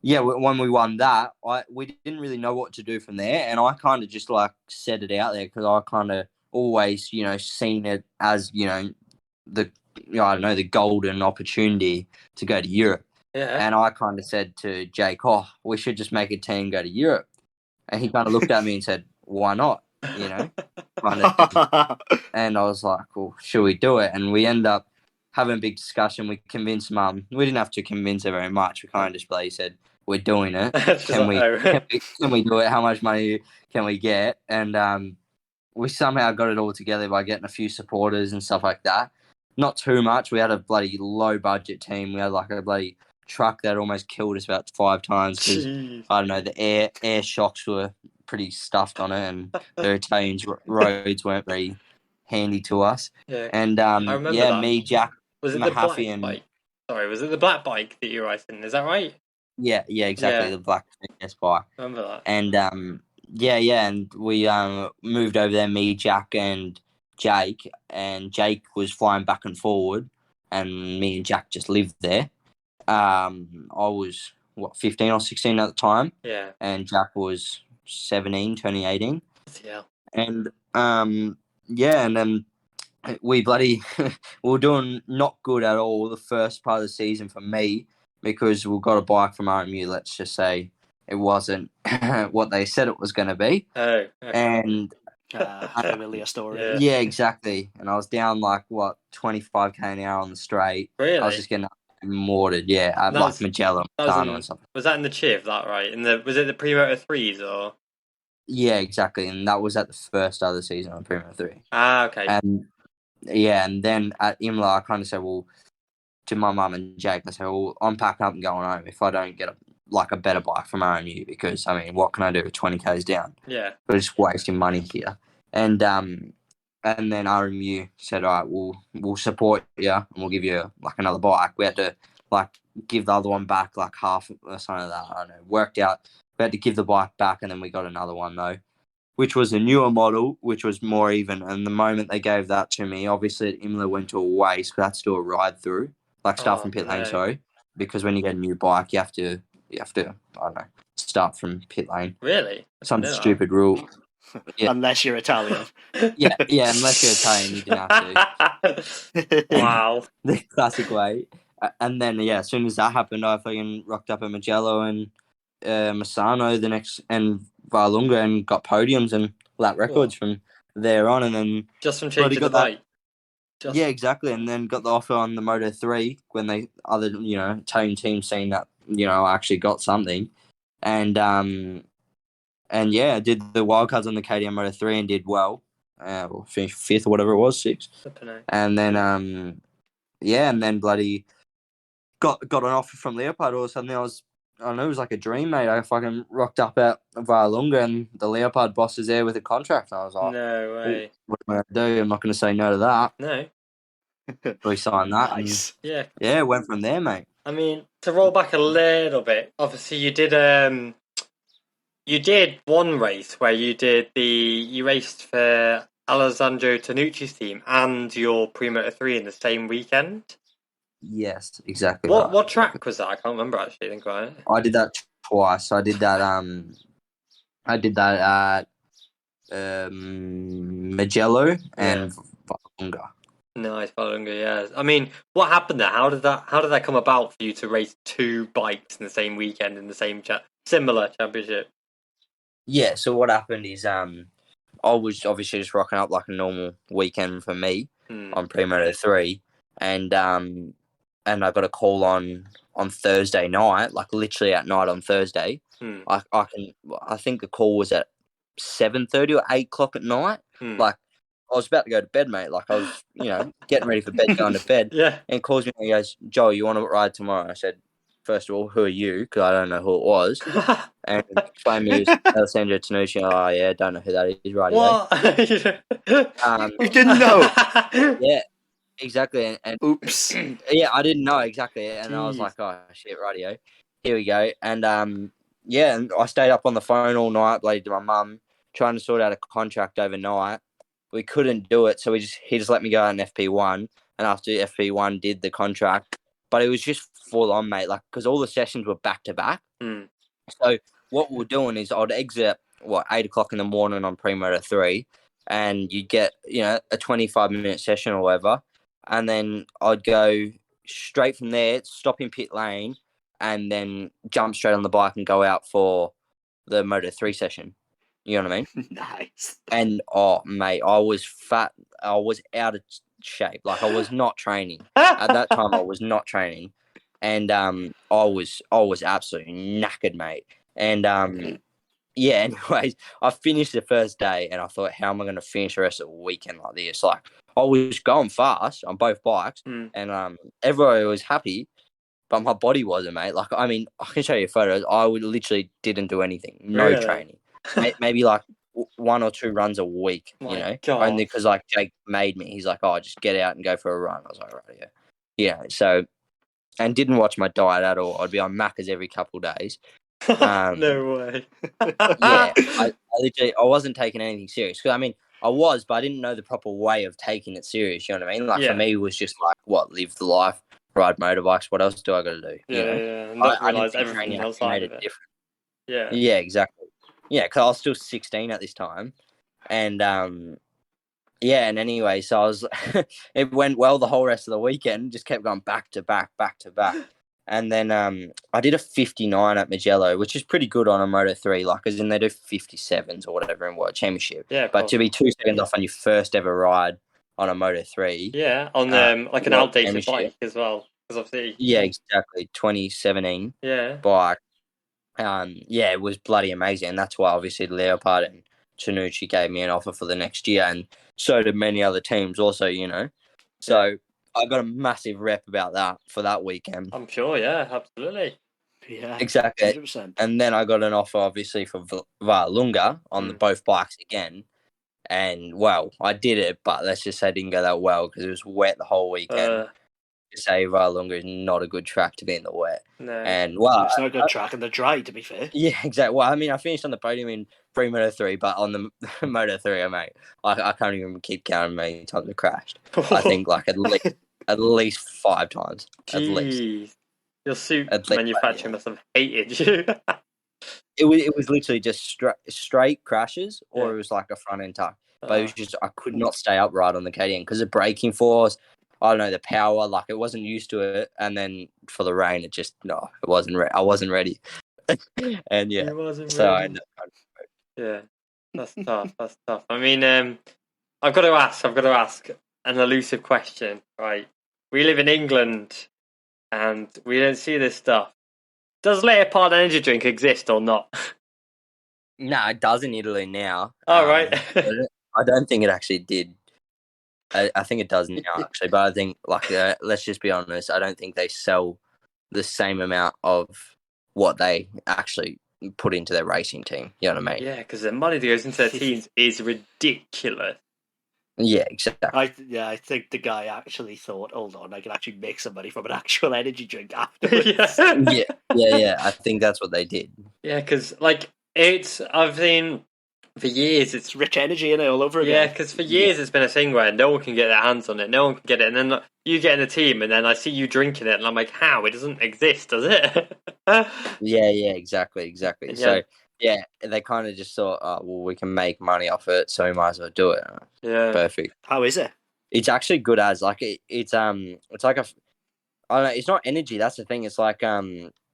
when we won that, we didn't really know what to do from there, and I kind of just like set it out there because I kind of always, seen it as the golden opportunity to go to Europe. Yeah. And I kind of said to Jake, we should just make a team go to Europe. And he kind of looked at me and said, why not? And I was like, well, should we do it? And we end up having a big discussion. We convinced Mum. We didn't have to convince her very much. We kind of just said, we're doing it. Can we do it? How much money can we get? And we somehow got it all together by getting a few supporters and stuff like that. Not too much. We had a bloody low budget team. We had like a bloody truck that almost killed us about 5 times because I don't know, the air shocks were pretty stuffed on it, and the Italian roads weren't very handy to us. Yeah, and I remember that. Me, Jack, was it Mahaffey, the black bike? Sorry, was it the black bike that you were riding? Is that right? Yeah, exactly. The black bike. I remember that. And and we moved over there. Me, Jack, and Jake. And Jake was flying back and forward, and me and Jack just lived there. I was 15 or 16 at the time. Yeah. And Jack was 17, turning 18. Yeah. And and then we were doing not good at all the first part of the season for me because we got a bike from RMU. Let's just say it wasn't what they said it was going to be. Oh. Okay. And familiar story. Yeah, exactly. And I was down 25k an hour on the straight. Really? I was just getting mortared, at Magellan or something. Was that in the CEV, that right? Was it the Pre-Moto 3s or? Yeah, exactly. And that was at the first start of the season on Pre-Moto 3. Ah, okay. And then at Imola, I kind of said, to my mum and Jake, I said, I'm packing up and going home if I don't get a better bike from RMU because, I mean, what can I do with 20k's down? Yeah. We're just wasting money here. And then RMU said, all right, we'll support you and we'll give you another bike. We had to give the other one back half or something like that. I don't know. Worked out. We had to give the bike back, and then we got another one though, which was a newer model, which was more even. And the moment they gave that to me, obviously Imola went to a waste. We had to do a ride through, start from pit lane. Sorry, because when you get a new bike, you have to I don't know, start from pit lane. Really? Some stupid rule. Yeah. Unless you're Italian. yeah, unless you're Italian, you don't have to. Wow. The classic way. And then, as soon as that happened, I fucking rocked up at Mugello and Misano and Vallelunga and got podiums and lap records from there on. And then just from changing the bike. Yeah, exactly. And then got the offer on the Moto3 when they other, Italian teams saying that, I actually got something. And did the wildcards on the KTM Moto3 and did well. Finished 5th or whatever it was, 6th. And then, and then bloody got an offer from Leopard all of a sudden. I don't know, it was like a dream, mate. I fucking rocked up at Vallelunga and the Leopard boss is there with a contract. And I was like, no way. What am I going to do? I'm not going to say no to that. No. We signed that. Nice. And, it went from there, mate. I mean, to roll back a little bit, obviously you did one race where you raced for Alessandro Tanucci's team and your Pre-Moto3 in the same weekend. Yes, exactly. What track was that? I can't remember actually. Think about it. I did that twice. I did that at Magello and Valunga. Nice, Valunga, yeah. I mean, what happened there? How did that come about for you to race two bikes in the same weekend in the same similar championship? Yeah. So what happened is I was obviously just rocking up like a normal weekend for me on Pre-Moto3, and I got a call on Thursday night, like literally at night on Thursday. I think the call was at 7:30 or 8:00 at night. Like I was about to go to bed, mate. Like I was, getting ready for bed, going to bed. Yeah. And he calls me and he goes, "Joel, you want to ride tomorrow?" I said, "First of all, who are you?" Because I don't know who it was. And explained me Alessandro Tanucci. Oh yeah, don't know who that is. Right? What? You didn't know? Yeah. Exactly, and oops. Yeah, I didn't know exactly, and Jeez. I was like, "Oh shit, radio, here we go." And and I stayed up on the phone all night, bloody to my mum, trying to sort out a contract overnight. We couldn't do it, so he just let me go out in FP1, and after FP1 did the contract, but it was just full on, mate, like because all the sessions were back to back. So what we were doing is I'd exit 8:00 in the morning on Pre-Moto3, and you'd get a 25-minute session or whatever. And then I'd go straight from there, stop in pit lane, and then jump straight on the bike and go out for the Moto3 session. You know what I mean? Nice. And, oh, mate, I was fat. I was out of shape. Like, I was not training. At that time, I was not training. And I was absolutely knackered, mate. And, anyways, I finished the first day, and I thought, how am I going to finish the rest of the weekend like this? Like, I was going fast on both bikes, and everybody was happy, but my body wasn't, mate. Like, I mean, I can show you photos. I literally didn't do anything, no training, maybe like 1 or 2 runs a week. God. Only because like Jake made me. He's like, "Oh, just get out and go for a run." I was like, "Right, yeah." So, and didn't watch my diet at all. I'd be on Macca's every couple of days. No way. Yeah, I wasn't taking anything serious. Because I mean, I was, but I didn't know the proper way of taking it serious. You know what I mean? Like for me, it was just like, live the life, ride motorbikes. What else do I got to do? And not realize everything else made it different. Yeah, exactly. Yeah, because I was still 16 at this time, and and anyway, so I was. It went well the whole rest of the weekend. Just kept going back to back, back to back. And then I did a 59 at Magello, which is pretty good on a Moto3, like as in they do 57s or whatever in World Championship. Yeah, but to be 2 seconds off on your first ever ride on a Moto3. Yeah, on like an outdated bike as well. Obviously. Yeah, exactly. 2017 bike. It was bloody amazing. And that's why obviously Leopard and Tanucci gave me an offer for the next year, and so did many other teams also, So I got a massive rep about that for that weekend. I'm sure, yeah, absolutely. Yeah, exactly. 100%. And then I got an offer, obviously, for Valunga on both bikes again. And, I did it, but let's just say it didn't go that well because it was wet the whole weekend. To say Valunga is not a good track to be in the wet. No. And, it's not a good track in the dry, to be fair. Yeah, exactly. Well, I mean, I finished on the podium in Pre-Moto3, but on the Moto3, mate, I can't even keep counting how many times I crashed. I think, like, at least 5 times. Jeez. At least. Your suit manufacturer must have hated you. It was literally just straight crashes, or it was like a front end tuck. But it was just, I could not stay upright on the KTM because the braking force, I don't know, the power, like it wasn't used to it. And then for the rain, it wasn't I wasn't ready. And yeah, ready. Yeah, that's tough. That's tough. I mean, I've got to ask an elusive question, right? We live in England and we don't see this stuff. Does Leopard energy drink exist or not? No, it does in Italy now. Oh, right. I don't think it actually did. I think it does now, actually. But I think, like, let's just be honest, I don't think they sell the same amount of what they actually put into their racing team. You know what I mean? Yeah, because the money that goes into their teams is ridiculous. Yeah, exactly. I think the guy actually thought, hold on, I can actually make some money from an actual energy drink afterwards. Yeah. I think that's what they did. Yeah, because, like, I've seen for years It's rich energy in it all over yeah, again. because for years it's been a thing where no one can get their hands on it, no one can get it, and then you get in the team, and then I see you drinking it, and I'm like, how? It doesn't exist, does it? Yeah, exactly. Yeah. So yeah, they kind of just thought, oh well, we can make money off it, so we might as well do it. Yeah. Perfect. How is it? It's actually good as like it's like I don't know, it's not energy. That's the thing. It's like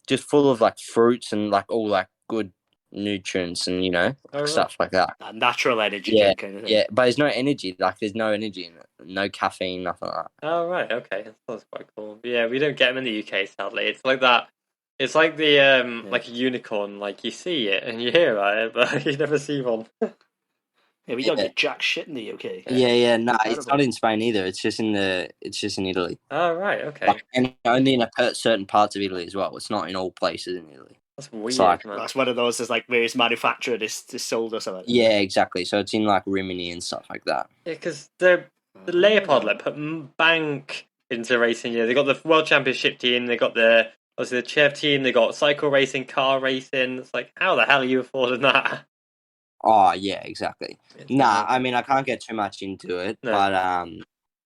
just full of like fruits and like all like good nutrients and stuff like that. That natural energy Yeah, drink kind of thing. yeah, but there's no energy. Like there's no energy in it. No caffeine, nothing like that. Oh right, okay, that's quite cool. Yeah, we don't get them in the UK, sadly. It's like that. It's like the like a unicorn. Like you see it and you hear about it, but you never see one. Yeah, we don't get jack shit in the UK. Yeah. No, it's Terrible. not in Spain either. It's just in Italy. Oh right, okay. Like, and only in certain parts of Italy as well. It's not in all places in Italy. That's weird, like- man. That's one of those that's like where it's manufactured, it's sold or something. Yeah, exactly. So it's in like Rimini and stuff like that. Yeah, because the Leopard like put bank into racing. Yeah, they got the World Championship team. They got obviously the CEV team. They got cycle racing, car racing. It's like, how the hell are you affording that? Oh yeah, exactly. Nah, I mean I can't get too much into it, No. but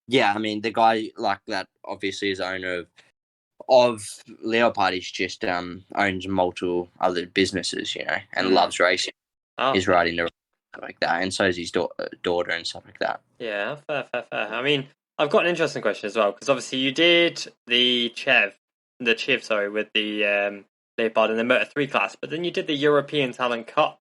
yeah, I mean the guy like that obviously is owner of Leopard is just owns multiple other businesses, and loves racing. Oh, Is riding the stuff like that, and so is his daughter and stuff like that. yeah, fair. I mean, I've got an interesting question as well because obviously you did the CEV, with the Leopard in the Moto3 class, but then you did the European Talent Cup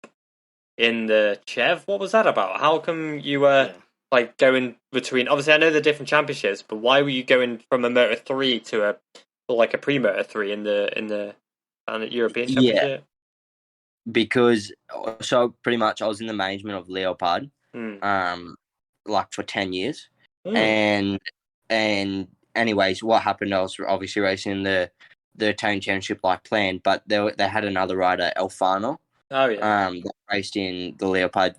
in the CEV. What was that about? How come you were like going between? Obviously, I know the different championships, but why were you going from a Moto3 to a pre-Moto3 in the European Championship? Because so pretty much I was in the management of Leopard, Mm. like for 10 years, and anyways, what happened? I was obviously racing the Italian Championship like planned, but they had another rider, Alfano. Oh yeah. That raced in the Leopard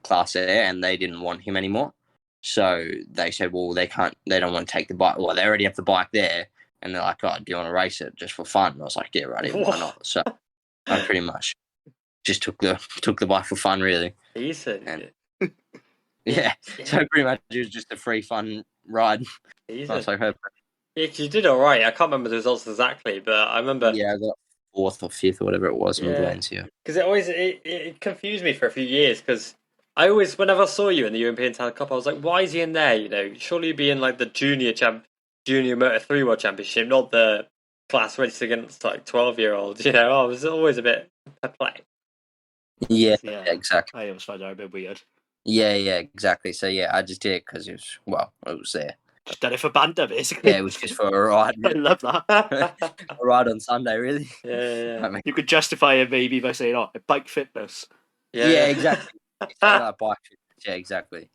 class there, and they didn't want him anymore. So they said, well, they don't want to take the bike. Well, they already have the bike there, and they're like, oh, do you want to race it just for fun? And I was like, yeah, right, why not? So I pretty much just took the bike for fun, really. Decent. And, yeah, so pretty much it was just a free fun ride. Decent. So Yeah, you did all right. I can't remember the results exactly, but I remember. Yeah, I got 4th or 5th or whatever it was in Valencia. Because it confused me for a few years. Because I always, whenever I saw you in the European Talent Cup, I was like, why is he in there? Surely you'd be in like the junior Moto3 World Championship, not the class registered against like 12-year-olds. I was always a bit perplexed. Yeah, exactly. I always find that a bit weird. Yeah, exactly. So yeah, I just did it because it was there. Just done it for banter, basically. Yeah, it was just for a ride. I love that. A ride on Sunday, really. Yeah. I mean, you could justify it maybe by saying, "Oh, bike fitness." Yeah, exactly. Bike fitness. Yeah, exactly.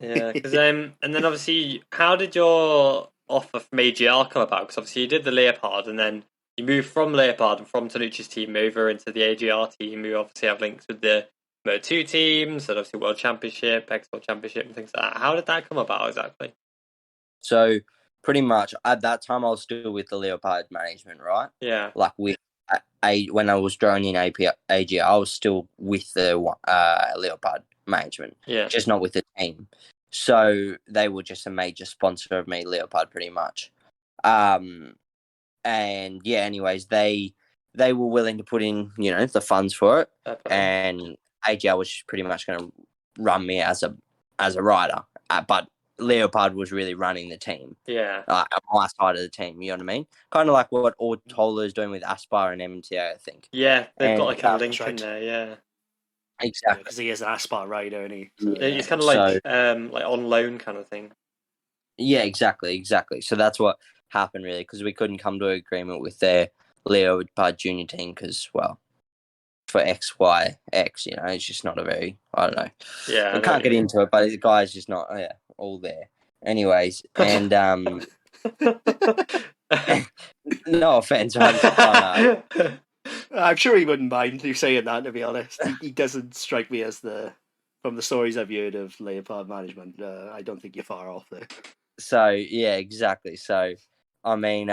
Yeah, because and then obviously, how did your offer from AGR come about? Because obviously you did the Leopard, and then you moved from Leopard and from Tanucci's team over into the AGR team. You obviously have links with the Moto2 teams, and obviously World Championship, Export Championship, and things like that. How did that come about exactly? So pretty much at that time, I was still with the Leopard management, right? Yeah. Like with when I was joining AGR, I was still with the Leopard management. Yeah. Just not with the team. So they were just a major sponsor of me, Leopard, pretty much. And yeah, anyways, they were willing to put in, the funds for it, and AGR was pretty much going to run me as a rider, but Leopard was really running the team. Yeah. On my side of the team, you know what I mean? Kind of like what Autola is doing with Aspar and MTA, I think. Yeah, they've got like a link in there, yeah. Exactly. Because he is an Aspar rider, and he's kind of like on loan kind of thing. Yeah, exactly. So that's what happened, really, because we couldn't come to an agreement with their Leopard junior team because, well, for X, Y, X, it's just not a very, I don't know. Yeah. I can't get into it, but the guy's just not, all there. Anyways, and no offense, I'm sure he wouldn't mind you saying that, to be honest. He doesn't strike me as from the stories I've heard of Leopard management, I don't think you're far off there. So, yeah, exactly. So, I mean,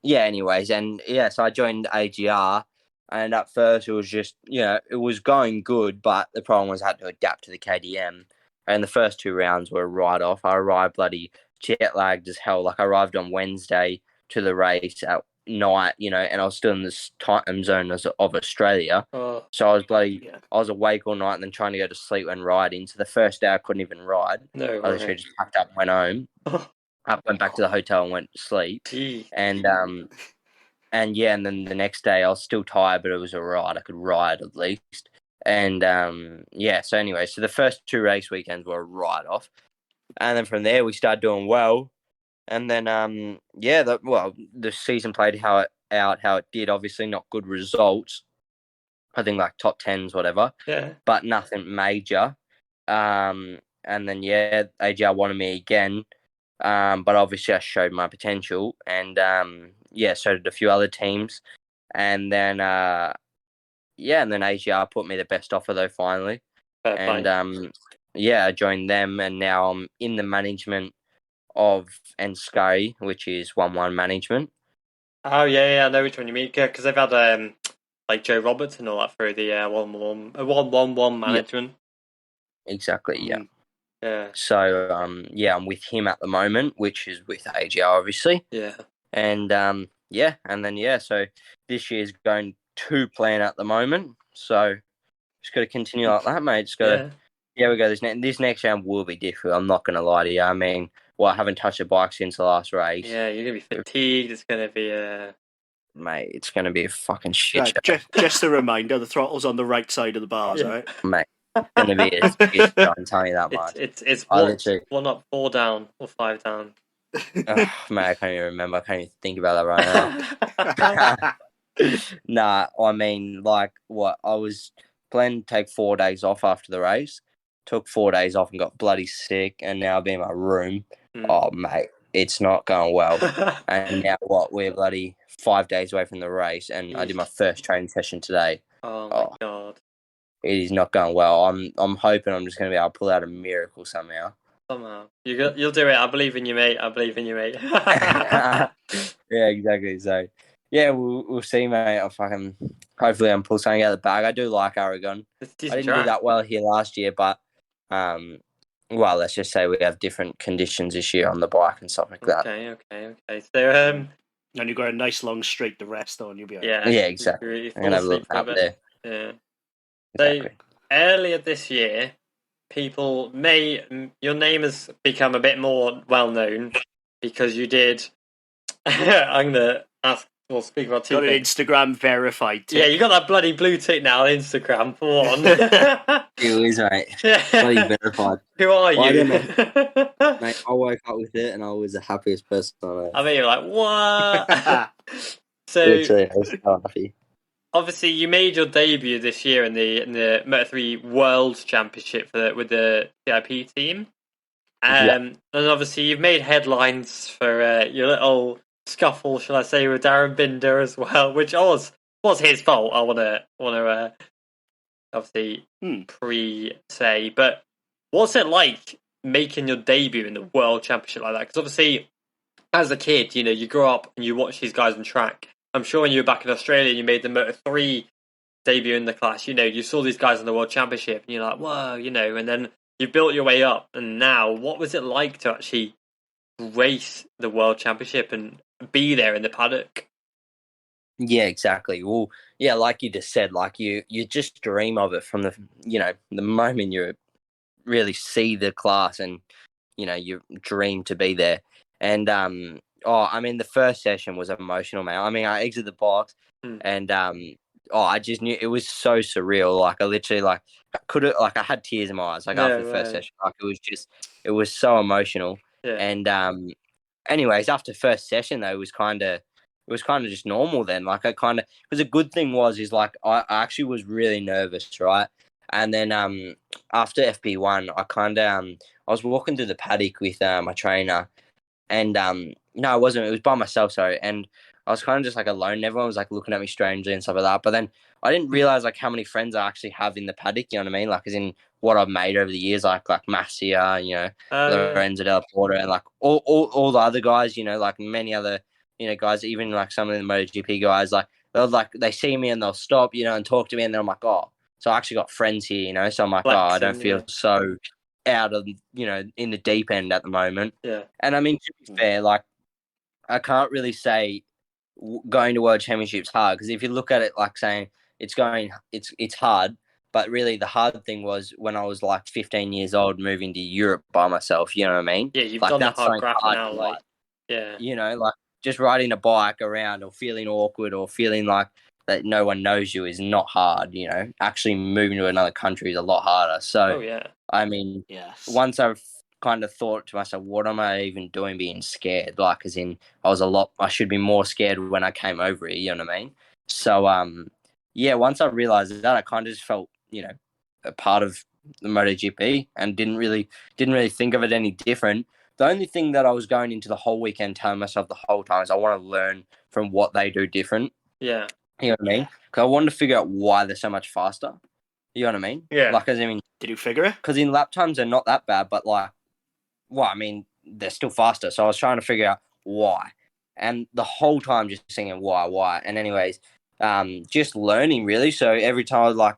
yeah, anyways, and yeah, so I joined AGR, And at first, it was just, it was going good, but the problem was I had to adapt to the KDM. And the first 2 rounds were a write-off. I arrived bloody jet lagged as hell. Like, I arrived on Wednesday to the race at night, and I was still in this time zone of Australia. Oh, So I was I was awake all night and then trying to go to sleep when riding. So the first day I couldn't even ride. no I literally way. just packed up and went home. I went back to the hotel and went to sleep. Gee. And then the next day I was still tired, but it was all right. I could ride at least. And so anyway, so the first 2 race weekends were a write-off. And then from there we started doing well. And then the season played how it did. Obviously not good results. I think like top 10s, whatever. Yeah. But nothing major. And then AGR wanted me again. But obviously I showed my potential, and so did a few other teams. And then AGR put me the best offer though finally. Fair play. And I joined them, and now I'm in the management of Enscari, which is 1-1 management. Oh yeah, I know which one you mean. Because they've had like Joe Roberts and all that through the 1-1 management. Exactly, yeah. Yeah. So I'm with him at the moment, which is with AGR obviously. Yeah. And so this year's going to plan at the moment. So just got to continue like that, mate. Just got to we go. This next round will be difficult. I'm not going to lie to you. I mean, I haven't touched a bike since the last race. Yeah, you're going to be fatigued. It's going to be Mate, it's going to be a fucking shit show. Just a reminder, the throttle's on the right side of the bars, right? Mate, it's going to be a shit show, I'm telling you that much. It's 1 up, 4 down, or 5 down. Mate, I can't even remember. I can't even think about that right now. Nah, I mean, I was planning to take 4 days off after the race. Took 4 days off and got bloody sick, and now I'll be in my room. Oh, mate, it's not going well. And now we're bloody 5 days away from the race, and I did my first training session today. Oh my god. It is not going well. I'm hoping I'm just going to be able to pull out a miracle somehow. Somehow. You'll do it. I believe in you, mate. Yeah, exactly. So, yeah, we'll see, mate. Hopefully I'm pull something out of the bag. I do like Aragon. I didn't do that well here last year, but let's just say we have different conditions this year on the bike and stuff like that. Okay. So and you've got a nice long straight to rest on. You'll be yeah, exactly. I'm gonna have a look out there. Yeah. Exactly. So earlier this year, your name has become a bit more well known because you did. I'm gonna speak about two. Got an Instagram verified tick. Yeah, you got that bloody blue tick now on Instagram for one. It is, mate. Bloody verified. Who are you? Mate, I woke up with it and I was the happiest person on earth. I mean, you're like, what? So, literally, I was so happy. Obviously, you made your debut this year in the Moto3 World Championship with the CIP team. And obviously, you've made headlines for your little scuffle, shall I say, with Darren Binder as well, which was his fault. I want to obviously pre-say, but what's it like making your debut in the World Championship like that? Because obviously, as a kid, you grow up and you watch these guys on track. I'm sure when you were back in Australia, you made the Moto3 debut in the class. You saw these guys in the World Championship, and you're like, whoa, and then you built your way up. And now, what was it like to actually race the World Championship and be there in the paddock? Yeah, exactly. Well, yeah, like you just said, like you just dream of it from the moment you really see the class, and you dream to be there. And I mean, the first session was emotional, man. I mean, I exited the box, and I just knew it was so surreal. Like I literally, I had tears in my eyes, after the first session. Like it was so emotional. Yeah. And anyways, after first session though, it was kind of just normal then. Because a good thing was I actually was really nervous, right? And then after FP1, I was walking through the paddock with my trainer, and no, it wasn't. It was by myself, sorry. And I was kind of just alone. Everyone was looking at me strangely and stuff like that. But then I didn't realize how many friends I actually have in the paddock. You know what I mean? As in what I've made over the years, like Massia, Lorenzo Del Porto, and all the other guys. Many other guys, even some of the MotoGP guys. they see me and they'll stop, and talk to me, and then I'm like, oh, so I actually got friends here, so I'm like, I don't feel so out of, in the deep end at the moment. Yeah. And I mean, to be fair, like, I can't really say going to World Championships hard, because if you look at it like saying it's hard, but really the hard thing was when I was like 15 years old moving to Europe by myself, you know what I mean? Yeah, you've like, done the that's hard graft now, like, yeah. Like just riding a bike around or feeling awkward or feeling like that no one knows you is not hard, Actually moving to another country is a lot harder. So, I mean, once I've kind of thought to myself, what am I even doing being scared? Like, as in, I should be more scared when I came over here, you know what I mean? So, once I realized that, I kind of just felt, a part of the MotoGP and didn't really think of it any different. The only thing that I was going into the whole weekend telling myself the whole time is I want to learn from what they do different. Yeah. You know what I mean? Because I wanted to figure out why they're so much faster. You know what I mean? Yeah. Like, as I mean, did you figure it? Because in lap times they're not that bad, but like, they're still faster. So I was trying to figure out why, and the whole time just thinking why. And anyways, just learning really. So every time I'd like,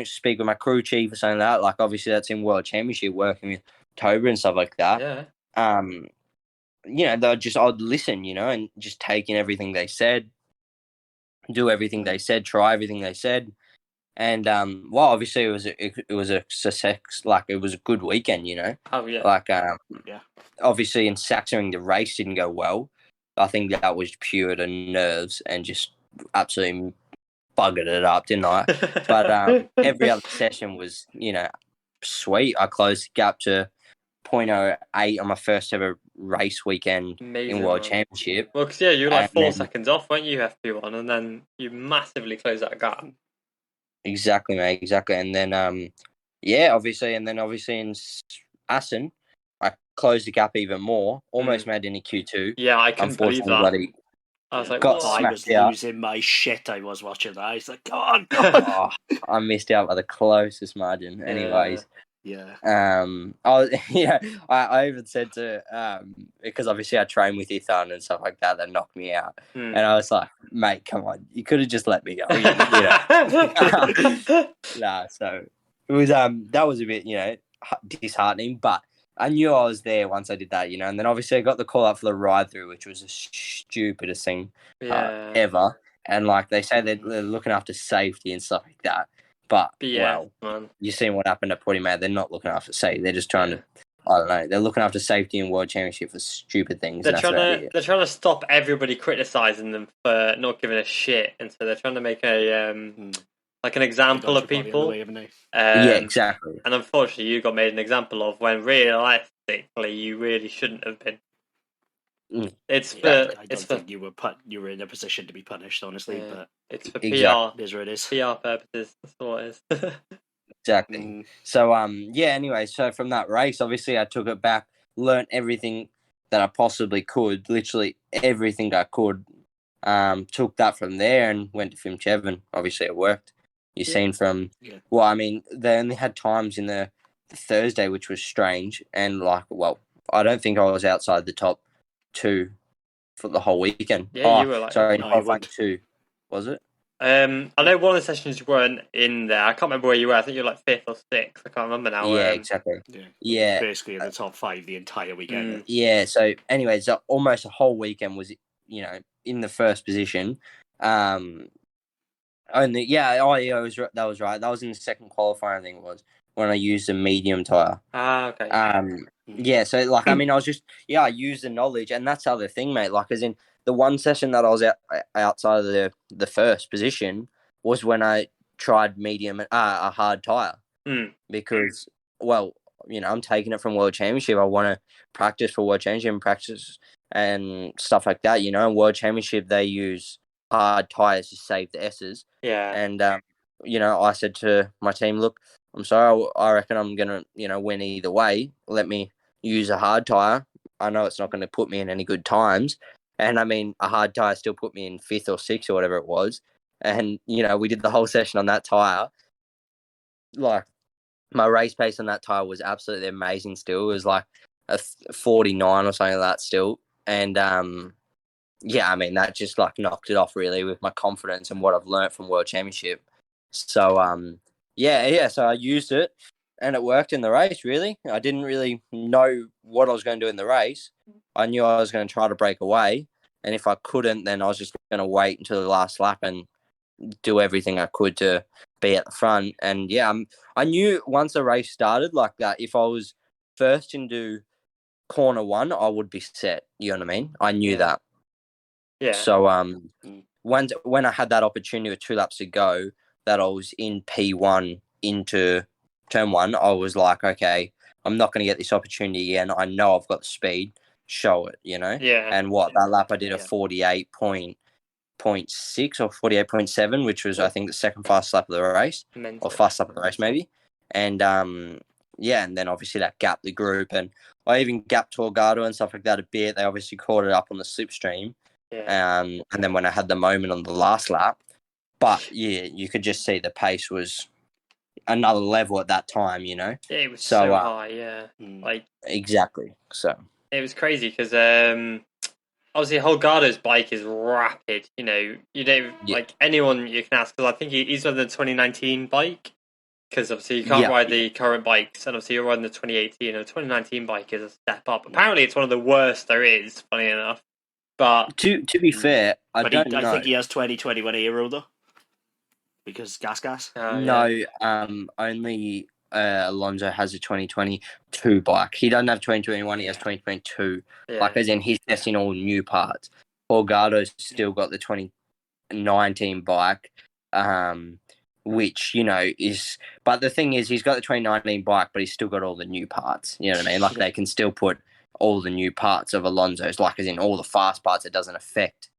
speak with my crew chief or something like that, like obviously that's in World Championship, working with Toba and stuff like that. Yeah. I'd listen, and just take in everything they said, do everything they said, try everything they said. And obviously it was a success. Like, it was a good weekend, Oh yeah. Like obviously in Sachsenring the race didn't go well. I think that was pure to nerves and just absolutely buggered it up, didn't I? But every other session was, sweet. I closed the gap to 0.08 on my first ever race weekend. Amazing, in World man. Championship. Well, because you were like 4 seconds off, weren't you, FP1, and then you massively closed that gap. Exactly, mate. Exactly, and then obviously in Assen, I closed the gap even more. Almost made any Q2. Yeah, I couldn't believe that. I was like, I was losing my shit. I was watching that. I was like, God. I missed out by the closest margin. Anyways. Yeah. I even said to because obviously I train with Ethan and stuff like that knocked me out, and I was like, mate, come on, you could have just let me go. Nah, so it was that was a bit disheartening, but I knew I was there once I did that, and then obviously I got the call up for the ride through, which was the stupidest thing ever, and like they say they're looking after safety and stuff like that. But man. You've seen what happened at Portimao. They're not looking after safety. They're just trying to, I don't know. They're looking after safety in World Championship for stupid things. They're trying to stop everybody criticising them for not giving a shit, and so they're trying to make an example of people. Exactly. And unfortunately, you got made an example of when realistically you really shouldn't have been. I don't think you were in a position to be punished, honestly. But it's for PR. It is what it is. PR purposes. That's what it is. Exactly. So anyway, so from that race, obviously I took it back, learnt everything that I possibly could, literally everything I could. Took that from there and went to Fimchev. Obviously it worked. You've seen from they only had times in the Thursday, which was strange, and I don't think I was outside the top 2 for the whole weekend. Yeah, you were top 2, was it? I know one of the sessions you weren't in there. I can't remember where you were. I think you were like 5th or 6th. I can't remember now. Yeah, exactly. Yeah. Basically in the top 5 the entire weekend. Yeah, so anyways, almost a whole weekend was, in the first position. That was right. That was in the second qualifying, I think it was, when I used a medium tyre. Okay. So I was just, I used the knowledge, and that's the other thing, mate. Like, as in the one session that I was outside of the first position was when I tried medium, a hard tyre. Because, I'm taking it from World Championship. I want to practice for World Championship, practice and stuff like that, and World Championship, they use hard tyres to save the S's. Yeah. And, I said to my team, look, I'm sorry, I reckon I'm going to, win either way. Let me use a hard tyre. I know it's not going to put me in any good times. And, a hard tyre still put me in 5th or 6th or whatever it was. And, we did the whole session on that tyre. Like, my race pace on that tyre was absolutely amazing still. It was like a 49 or something like that still. And, yeah, I mean, that just like knocked it off really with my confidence and what I've learnt from World Championship. So, yeah. So I used it, and it worked in the race. Really, I didn't really know what I was going to do in the race. I knew I was going to try to break away, and if I couldn't, then I was just going to wait until the last lap and do everything I could to be at the front. And yeah, I knew once the race started like that, if I was first into corner one, I would be set. You know what I mean? I knew that. Yeah. So when I had that opportunity with 2 laps to go, that I was in P1 into turn one, I was like, okay, I'm not going to get this opportunity again. I know I've got the speed. Show it, you know. Yeah. And that lap I did a 48.6 or 48.7, which was I think the second fastest lap of the race, or fast lap of the race maybe. And yeah, and then obviously that gapped the group, and I even gapped Torgado and stuff like that a bit. They obviously caught it up on the slipstream. Yeah. And then when I had the moment on the last lap, but yeah, you could just see the pace was another level at that time, you know. Yeah, it was so high. Yeah, like exactly. So it was crazy because obviously Holgado's bike is rapid. You know, like anyone you can ask, because I think he's on the 2019 bike. Because obviously you can't ride the current bikes, and obviously you're riding the 2018 or 2019 bike is a step up. Apparently, it's one of the worst there is. Funny enough, but to be fair, I don't know. I think he has 2021 Aero though, because gas. No, only Alonso has a 2022 bike. He doesn't have 2021. He has 2022. Like as in he's testing all new parts. Holgado's still got the 2019 bike. Which, you know, is... But the thing is, he's got the 2019 bike, but he's still got all the new parts. You know what I mean? Like, they can still put all the new parts of Alonso's, like, as in all the fast parts. It doesn't affect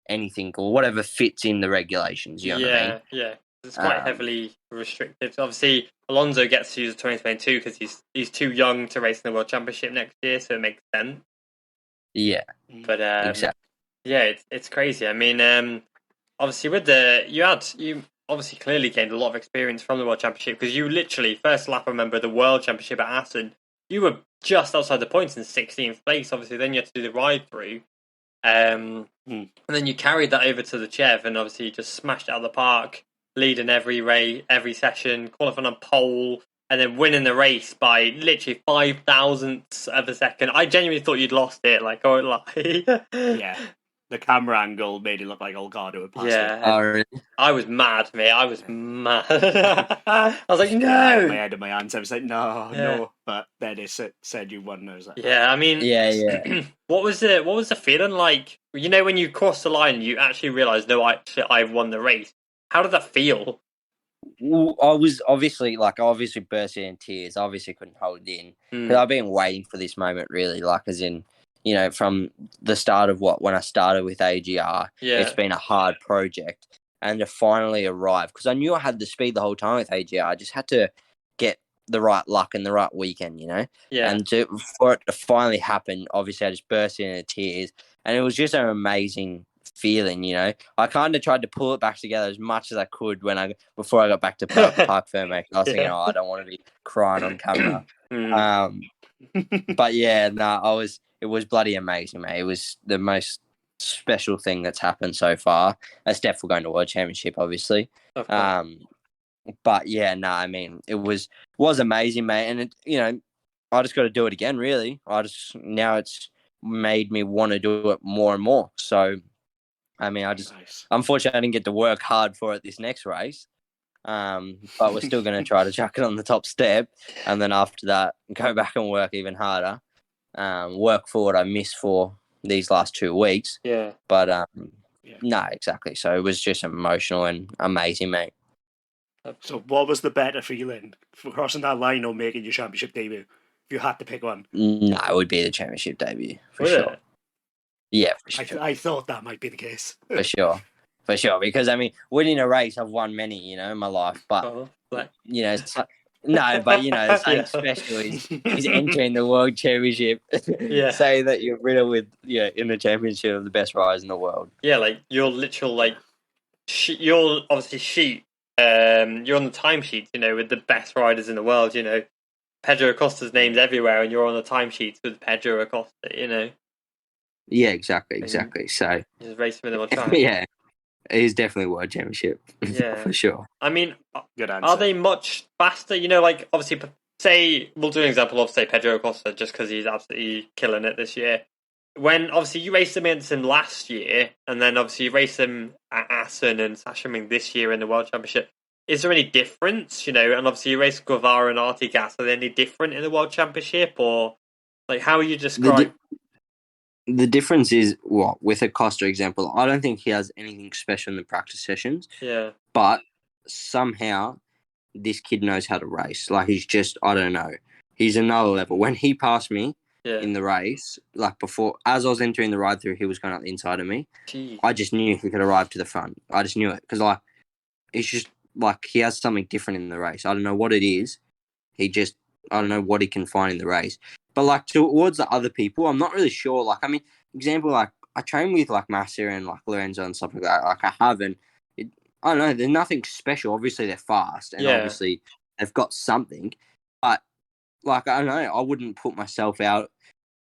anything or whatever fits in the regulations, you know what I mean? Yeah. It's quite heavily restricted. Obviously, Alonso gets to use the 2022 because he's too young to race in the World Championship next year, so it makes sense. Yeah. But, exactly. Yeah, it's crazy. I mean, obviously, you obviously clearly gained a lot of experience from the World Championship because you literally, first lap, I remember the World Championship at Assen, you were just outside the points in 16th place. Obviously, then you had to do the ride through. And then you carried that over to the CEV and obviously you just smashed it out of the park, leading every session, qualifying on pole, and then winning the race by literally 5,000ths of a second. I genuinely thought you'd lost it, like, I won't lie. Yeah. The camera angle made it look like Holgado had passed it. Oh, really? I was mad, mate. I was mad. I was like, no! I had my head in my hands. I was like, no. But then it said you won. I was like, yeah, I mean... Yeah. What was the feeling like? You know, when you crossed the line, you actually realised, no, I've won the race. How did that feel? Well, I was obviously burst in tears. I obviously couldn't hold it in because I've been waiting for this moment, really. Like, as in, you know, from the start of when I started with AGR, it's been a hard project, and to finally arrive, because I knew I had the speed the whole time with AGR. I just had to get the right luck and the right weekend, you know. Yeah. And for it to finally happen, obviously, I just burst into tears, and it was just an amazing feeling, you know. I kind of tried to pull it back together as much as I could before I got back to Park Ferme. I was thinking, I don't want to be crying on camera. But yeah, it was bloody amazing, mate. It was the most special thing that's happened so far. A step for going to World Championship, obviously. But yeah, I mean, it was amazing, mate. And it, you know, I just got to do it again, really. Now it's made me want to do it more and more. So, I mean, unfortunately, I didn't get to work hard for it this next race. But we're still going to try to chuck it on the top step. And then after that, go back and work even harder. Work for what I missed for these last 2 weeks. Yeah. But, no, exactly. So it was just emotional and amazing, mate. So what was the better feeling, for crossing that line or making your championship debut? If you had to pick one. No, it would be the championship debut, for sure. Yeah, for sure. I thought that might be the case. For sure. Because, I mean, winning a race, I've won many, you know, in my life. But, you know, something special is entering the World Championship. Say that you're riddled with, in the championship of the best riders in the world. Yeah, like, you're literal, like, you're obviously you're on the timesheets, you know, with the best riders in the world, you know. Pedro Acosta's name's everywhere, and you're on the timesheets with Pedro Acosta, you know. Yeah, exactly. So Just race him in the World Championship. yeah, it is definitely World Championship for sure. I mean, Good answer. are they much faster? You know, like obviously, say we'll do an example of say Pedro Acosta, just because he's absolutely killing it this year. When obviously you raced him against him last year, and then obviously you raced him at Assen and Sachsenring this year in the World Championship. Is there any difference? You know, and obviously you raced Guevara and Artigas. Are they any different in the World Championship, or like how are you describe? The difference is what with Acosta example. I don't think he has anything special in the practice sessions. Yeah, but somehow this kid knows how to race. Like he's just, I don't know, he's another level. When he passed me in the race, like before, as I was entering the ride through, he was going up the inside of me. Jeez. I just knew he could arrive to the front. I just knew it because like it's just like he has something different in the race. I don't know what it is. I don't know what he can find in the race. But like towards the other people, I'm not really sure. Like I mean, example, like I train with like Massa and like Lorenzo and stuff like that. Like I haven't. I don't know. They're nothing special. Obviously, they're fast, and obviously they've got something. But like I don't know, I wouldn't put myself out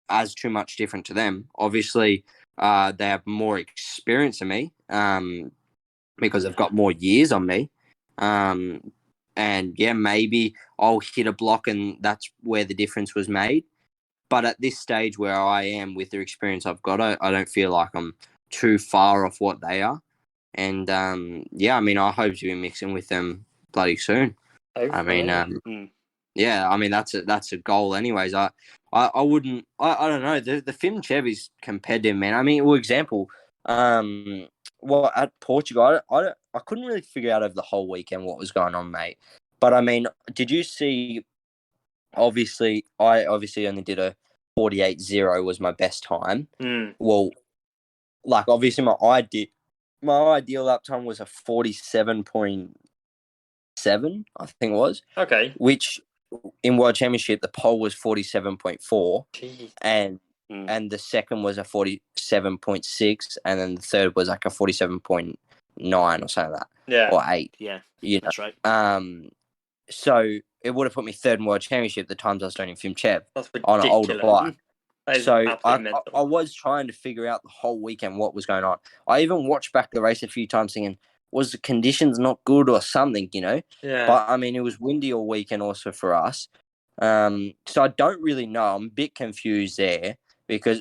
as too much different to them. Obviously, they have more experience than me, because they've got more years on me. And yeah, maybe I'll hit a block, and that's where the difference was made. But at this stage where I am with the experience I've got, I don't feel like I'm too far off what they are. And yeah, I mean, I hope to be mixing with them bloody soon. I mean, yeah, I mean that's a goal. Anyways, I wouldn't. I don't know. The Fim Chev is competitive, man. I mean, well, example, well at Portugal, I couldn't really figure out over the whole weekend what was going on, mate. But I mean, did you see? Obviously, I only did a 48.0 was my best time. Well, like obviously my ideal lap time was a 47.7, I think it was. Okay. Which in World Championship the pole was 47.4, Jeez. and the second was a 47.6, and then the third was like a 47.9 or something like that. Yeah. Or 8. Yeah. You know? That's right. So it would have put me third in World Championship the times I was doing in Fim Chev on an older ridiculous. bike. So I was trying to figure out the whole weekend what was going on. I even watched back the race a few times thinking, was the conditions not good or something, you know? Yeah. But I mean, it was windy all weekend also for us. So I don't really know. I'm a bit confused there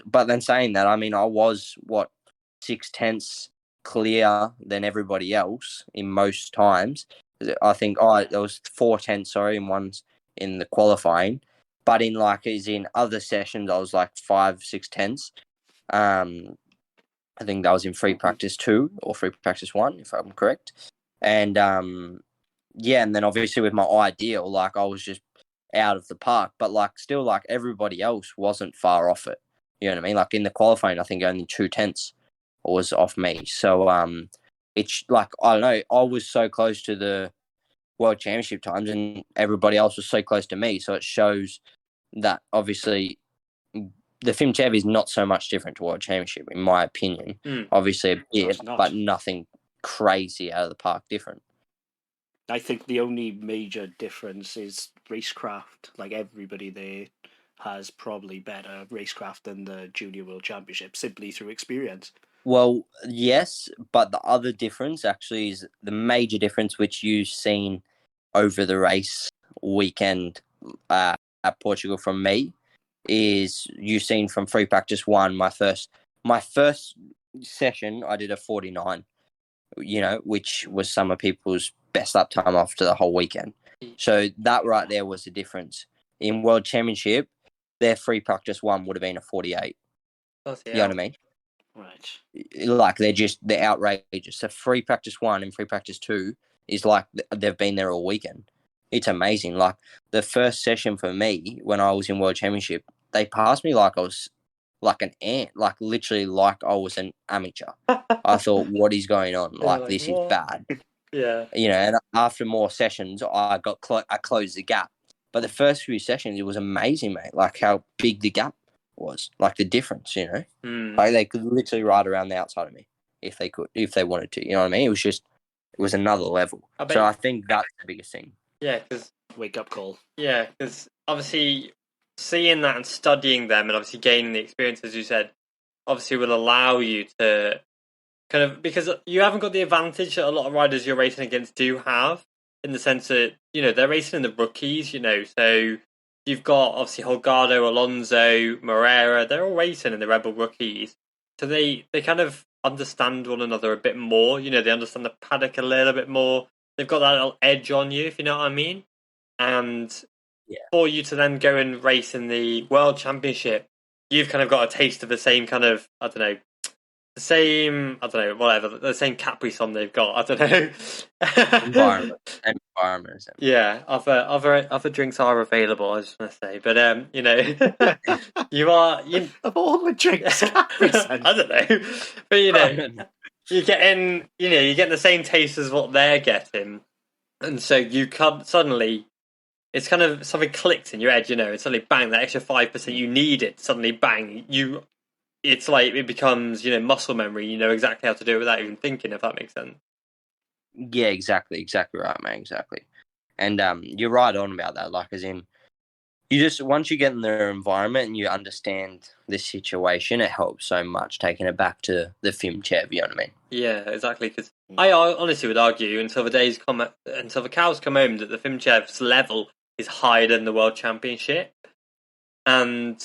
but then saying that, I mean, I was 6/10 clear than everybody else in most times. I think there was 4/10, sorry, in ones in the qualifying. But in other sessions, I was like 5/6/10. I think that was in free practice 2 or free practice 1, if I'm correct. And yeah, and then obviously with my ideal, like I was just out of the park, but like still like everybody else wasn't far off it. You know what I mean? Like in the qualifying, I think only 2/10 was off me. So it's like I don't know. I was so close to the World Championship times, and everybody else was so close to me. So it shows that obviously the Fim Chev is not so much different to World Championship, in my opinion. Obviously a bit, but nothing crazy out of the park different. I think the only major difference is racecraft. Like everybody there has probably better racecraft than the Junior World Championship simply through experience. Well, yes, but the other difference actually is the major difference which you've seen over the race weekend at Portugal from me is you've seen from free practice 1, my first session, I did a 49, you know, which was some of people's best lap time after the whole weekend. So that right there was the difference. In World Championship, their free practice 1 would have been a 48. You know what I mean? Right. Like they're outrageous. So free practice 1 and free practice 2 is like they've been there all weekend. It's amazing. Like the first session for me when I was in World Championship, they passed me like I was like an ant, like literally like I was an amateur. I thought, what is going on? Like this is bad. Yeah. You know, and after more sessions, I closed the gap. But the first few sessions, it was amazing, mate. Like how big the gap was, like the difference, you know. Like they could literally ride around the outside of me if they wanted to. You know what I mean? It was another level. So I think that's the biggest thing. Yeah, because wake up call. Yeah, because obviously seeing that and studying them and obviously gaining the experience, as you said, obviously will allow you to kind of, because you haven't got the advantage that a lot of riders you're racing against do have, in the sense that, they're racing in the rookies, so you've got obviously Holgado, Alonso, Moreira, they're all racing in the Red Bull rookies. So they kind of understand one another a bit more, they understand the paddock a little bit more. They've got that little edge on you, if you know what I mean. And for you to then go and race in the World Championship, you've kind of got a taste of the same kind of, the same Capri Sun they've got. I don't know. environment. Yeah, other drinks are available. I was just going to say, but you are of all the drinks, Capri Sun. I don't know, but you're getting the same taste as what they're getting, and so you come suddenly. It's kind of something clicked in your head, and suddenly bang, that extra 5% you needed. Suddenly bang, it's like it becomes, muscle memory. You know exactly how to do it without even thinking, if that makes sense. Yeah, exactly right, mate, exactly. And you're right on about that. Like, as in, you just, once you get in their environment and you understand the situation, it helps so much taking it back to the FIMCHEV, you know what I mean? Yeah, exactly. Because I honestly would argue until the cows come home that the FIMCHEV's level is higher than the World Championship, and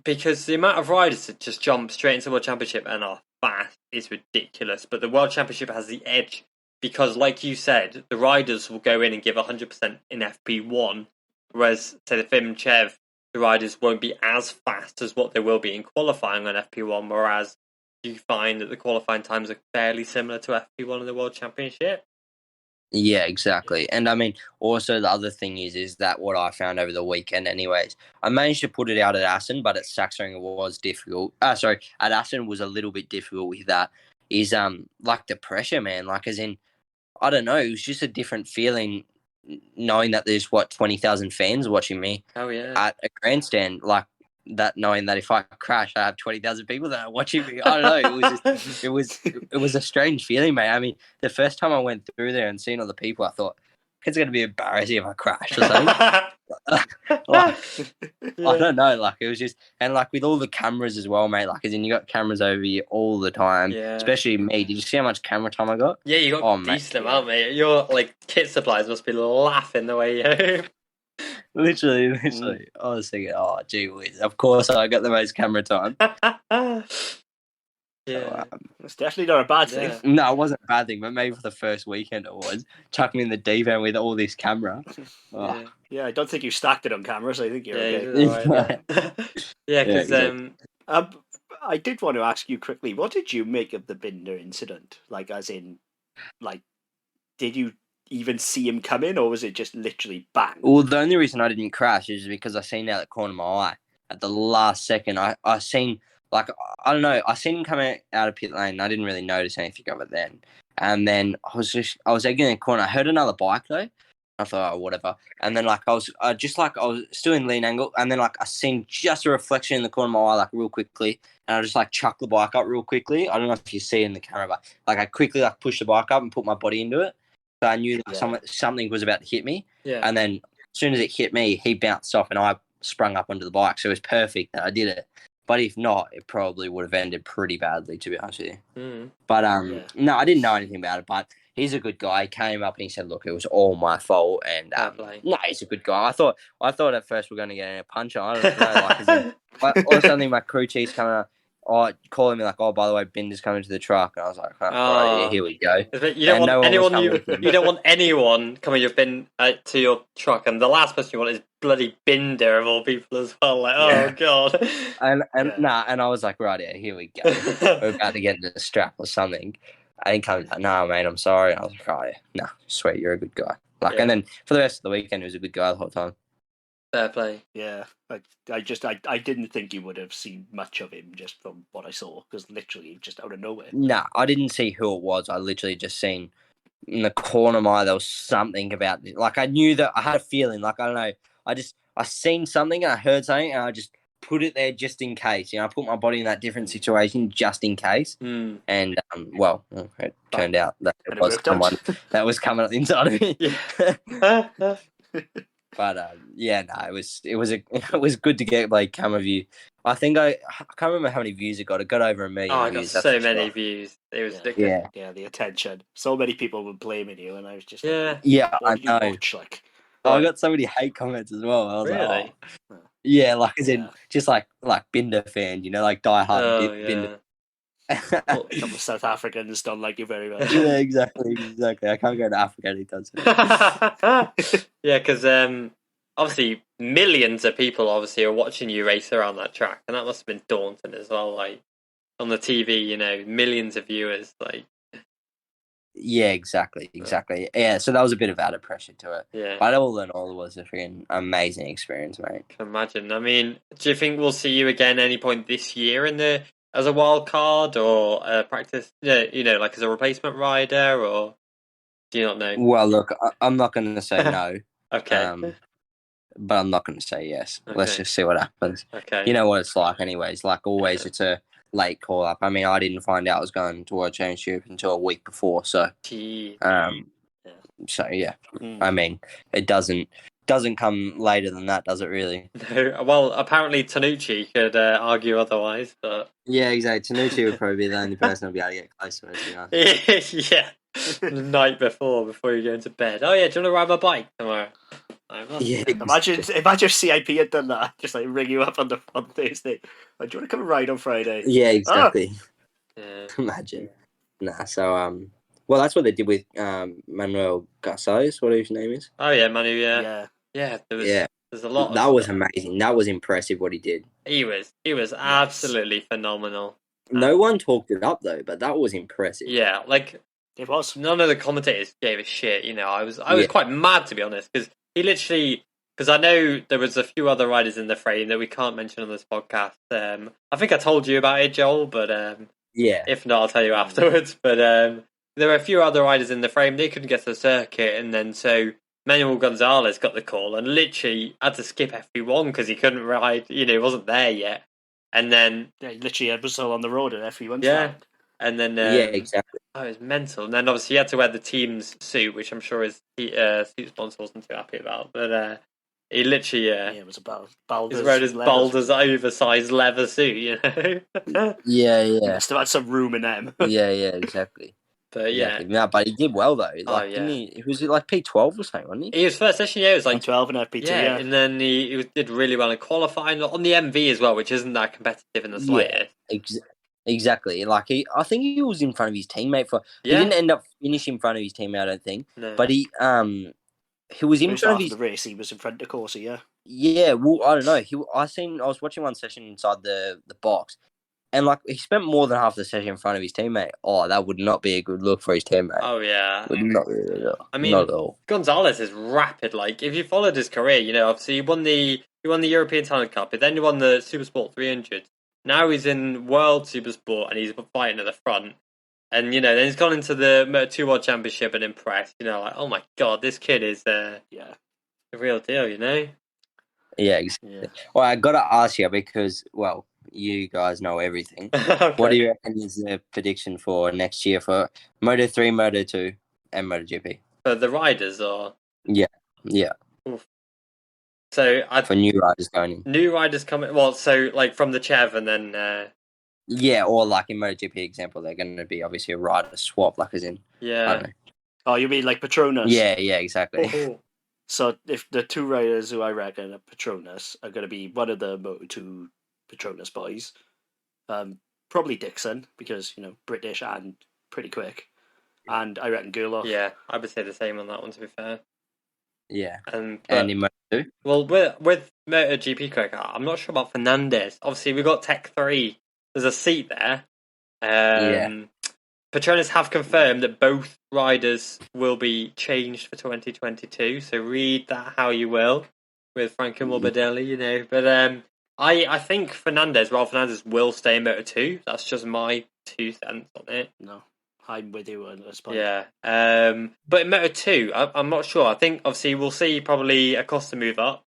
because the amount of riders that just jump straight into the World Championship and are fast is ridiculous. But the World Championship has the edge because, like you said, the riders will go in and give 100% in FP1, whereas, say, the FIMCHEV, the riders won't be as fast as what they will be in qualifying on FP1, whereas you find that the qualifying times are fairly similar to FP1 in the World Championship. Yeah, exactly. And I mean, also the other thing is that what I found over the weekend anyways, I managed to put it out at Assen, but at Sachsenring it was difficult. At Assen was a little bit difficult with that, is like the pressure, man. Like, as in, I don't know, it was just a different feeling knowing that there's 20,000 fans watching me at a grandstand, like that, knowing that if I crash, I have 20,000 people that are watching me. I don't know. It was a strange feeling, mate. I mean, the first time I went through there and seeing all the people, I thought it's going to be embarrassing if I crash or something. I don't know. Like, it was just, and like with all the cameras as well, mate. Like, as in, you got cameras over you all the time. Yeah. Especially me. Did you see how much camera time I got? Yeah, you got a decent amount, mate. Your kit supplies must be laughing the way you. Literally. I was thinking, oh, gee whiz. Of course, I got the most camera time. Yeah, it's definitely not a bad thing. No, it wasn't a bad thing, but maybe for the first weekend it was. Chuck me in the deep end with all this camera. Oh. Yeah, I don't think you stacked it on cameras. I think you're okay. Yeah, because I did want to ask you quickly, what did you make of the Binder incident? Like, as in, like, did you even see him come in, or was it just literally bang? Well, the only reason I didn't crash is because I seen out the corner of my eye at the last second. I seen, like, I don't know, I seen him coming out of pit lane and I didn't really notice anything of it then. And then I was egging in the corner. I heard another bike though. I thought, oh, whatever. And then, like, I was still in lean angle, and then, like, I seen just a reflection in the corner of my eye, like, real quickly, and I just, like, chucked the bike up real quickly. I don't know if you see in the camera, but, like, I quickly, like, pushed the bike up and put my body into it. So I knew that something was about to hit me. Yeah. And then as soon as it hit me, he bounced off and I sprung up onto the bike. So it was perfect that I did it. But if not, it probably would have ended pretty badly, to be honest with you. Mm. But no, I didn't know anything about it. But he's a good guy. He came up and he said, "Look, it was all my fault." And no, he's a good guy. I thought at first we were going to get in a punch on. I don't know. Or something. My crew chief's coming up. Calling me like, "Oh, by the way, Binder's coming to the truck," and I was like, right, here we go. You don't want anyone coming to your truck, and the last person you want is bloody Binder of all people as well. Like, oh god. And I was like, right, here we go. We're about to get into the strap or something. I didn't come like, "No, mate, I'm sorry." And I was like, "Oh, yeah, no, sweet, you're a good guy." Like, and then for the rest of the weekend, he was a good guy the whole time. Fair play. Yeah, I didn't think you would have seen much of him just from what I saw, because literally just out of nowhere. Nah, I didn't see who it was. I literally just seen in the corner of my eye there was something about it. Like, I knew that I had a feeling. Like, I don't know. I seen something and I heard something and I just put it there just in case. You know, I put my body in that different situation just in case. Mm. And it turned out that it was someone that was coming up inside of me. But yeah, no, it was it was good to get like camera view. I think I can't remember how many views it got. It got over 1 million Oh, I got views. That's so for many sure. views. It was Yeah. ridiculous. Yeah, the attention. So many people were blaming you, and I was just Yeah. like, yeah, what I did know. you watch? Like, I got so many hate comments as well. I was Really? like, oh, yeah, like as in Yeah. just like Binder fan, like diehard Oh, Binder. Well, a couple of South Africans don't like you very much. Yeah, exactly. I can't go to Africa anytime soon. yeah, because obviously millions of people obviously are watching you race around that track, and that must have been daunting as well. Like on the TV, millions of viewers. Like, Yeah, exactly. Yeah, so that was a bit of added pressure to it. yeah, But all in all, it was a freaking amazing experience, mate. can imagine. I mean, do you think we'll see you again any point this year as a wild card or practice? Like as a replacement rider, or do you not know? Well, look, I'm not going to say no. Okay. But I'm not going to say yes. Okay. Let's just see what happens. Okay. You know what it's like, anyways. Like always, it's a late call up. I mean, I didn't find out I was going to World Championship until a week before. So, Gee. so yeah. Mm. I mean, it doesn't come later than that, does it? Really? No. Well, apparently Tanucci could argue otherwise, but Yeah, exactly. Tanucci would probably be the only person who'll be able to get close to us. yeah. The night before you go into bed. Oh yeah, do you want to ride my bike tomorrow? Yeah. Imagine if CIP had done that, just like ring you up on Thursday. Like, do you want to come and ride on Friday? Yeah, exactly. Yeah. Imagine. Nah. So well, that's what they did with Manuel Garces, whatever his name is. Oh yeah, Manu. Yeah. There's a lot. That was amazing. That was impressive what he did. He was absolutely phenomenal. No one talked it up though, but that was impressive. Yeah, like it was. None of the commentators gave a shit. I was quite mad, to be honest, because he literally. Because I know there was a few other riders in the frame that we can't mention on this podcast. I think I told you about it, Joel, but yeah. If not, I'll tell you afterwards. But there were a few other riders in the frame. They couldn't get to the circuit, and then so Manuel Gonzalez got the call and literally had to skip FP1 because he couldn't ride. He wasn't there yet. And then he literally was still on the road at FP1. Yeah, and then yeah, exactly. Oh, it was mental. And then obviously he had to wear the team's suit, which I'm sure his suit sponsor wasn't too happy about. But he literally it was about Baldur's. He's wearing his Baldur's oversized leather suit. Yeah. He must have had some room in them. yeah, exactly. But yeah, no, but he did well though. Like, yeah. didn't he was like P12 or something, wasn't he? He was first session. Yeah, it was like P12 and FP2. Yeah, and then he did really well in qualifying on the MV as well, which isn't that competitive in the slightest. Exactly. Like I think he was in front of his teammate He didn't end up finishing in front of his teammate, I don't think. No. But he was in front of his the race. He was in front of Corsi. Yeah. Yeah. Well, I don't know. I was watching one session inside the box, and like he spent more than half the session in front of his teammate. Oh, that would not be a good look for his teammate. Oh yeah. Would not be at all. I mean, not at all. Gonzalez is rapid. Like if you followed his career, obviously he won the European Talent Cup, but then he won the Supersport 300. Now he's in World Supersport and he's fighting at the front. And then he's gone into the Moto3 World Championship and impressed. Like, oh my god, this kid is the real deal. Yeah, exactly. Yeah. Well, I got to ask you because you guys know everything. Okay. What do you reckon is the prediction for next year for Moto3, Moto2, and MotoGP? For the riders, or yeah. Oof. So for new riders going in. New riders coming. Well, so like from the CEV and then. Yeah, or like in MotoGP example, they're going to be obviously a rider swap, like as in. Yeah. I don't know. Oh, you mean like Petronas? Yeah, exactly. Oh. So if the two riders who I reckon are Petronas are going to be one of the Moto2 Petronas boys, probably Dixon because British and pretty quick, and I reckon Gerloff. Yeah, I would say the same on that one. To be fair. Yeah, and in Moto2. Well, with MotoGP quick, I'm not sure about Fernandez. Obviously, we got Tech 3. There's a seat there. Petronas have confirmed that both riders will be changed for 2022. So read that how you will with Franco Morbidelli, But I think Fernandez will stay in Moto2. That's just my 2 cents on it. No, I'm with you on this point. Yeah. But in Moto2, I'm not sure. I think obviously we'll see probably Acosta move up.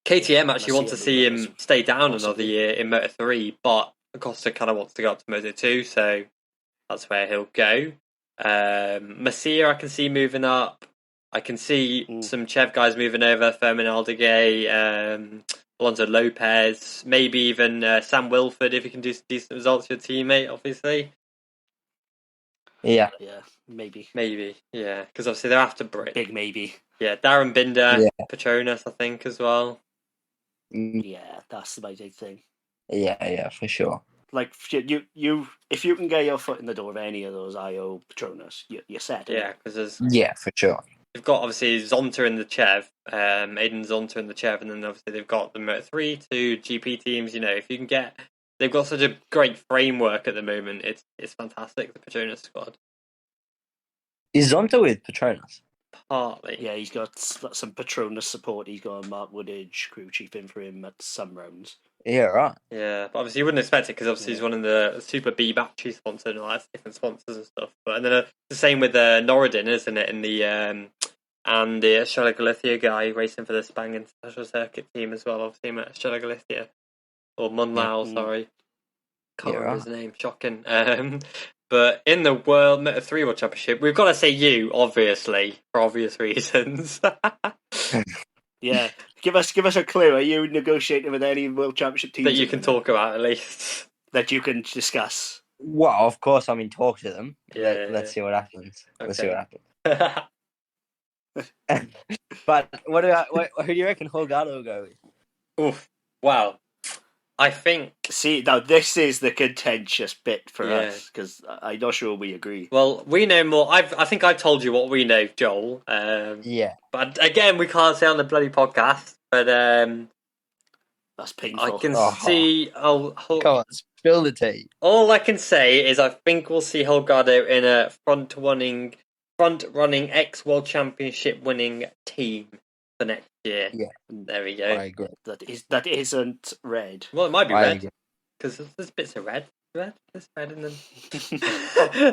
KTM actually wants to see him stay down another year in Moto3, but Acosta kind of wants to go up to Moto2, so that's where he'll go. Masia I can see moving up. I can see some CEV guys moving over, Fermin Aldeguer, Alonso Lopez, maybe even Sam Wilford if he can do some decent results for your teammate, obviously. Yeah. Yeah, maybe. Maybe, yeah, because obviously they're after Brit. Big maybe. Yeah, Darren Binder, Yeah. Petronas, I think, as well. Yeah, that's my big thing. Yeah, for sure. Like you, if you can get your foot in the door of any of those IO Petronas, you're set. Yeah, because for sure. they've got obviously Zonta in the CEV, Aiden Zonta in the CEV, and then obviously they've got the Moto3 two GP teams. You know, if you can get, they've got such a great framework at the moment. It's fantastic. The Petronas squad. Is Zonta with Petronas? Partly. Yeah, he's got some Petronas support. He's got Mark Woodage, crew chief in for him at some rounds. Yeah, right. Yeah, but obviously you wouldn't expect it because obviously he's one of the Super B battery sponsor and all that different sponsors and stuff. But and then the same with Norridin, isn't it? In the and the Estrella Galicia guy racing for the Spangen Special Circuit team as well. Obviously, him at Estrella Galicia or Munlao, sorry, can't remember his name. Shocking. But in the World Moto3 World Championship, we've got to say you, obviously, for obvious reasons. Yeah, give us a clue. Are you negotiating with any World Championship teams that you can talk about at least? That you can discuss? Well, of course, I'm in talk to them. Yeah, Let's see what happens. Okay. Let's see what happens. But who do you reckon Holgado will go with? Oof. Wow. I think. See, now this is the contentious bit for us because I'm not sure we agree. Well, we know more. I think I've told you what we know, Joel. Yeah. But again, we can't say on the bloody podcast. But that's painful. I can see. Come on, spill the tea. All I can say is I think we'll see Holgado in a front-running ex-World Championship winning team for next year. Yeah, there we go. I agree. That isn't red. Well, it might be red because there's bits of red. There's red in them.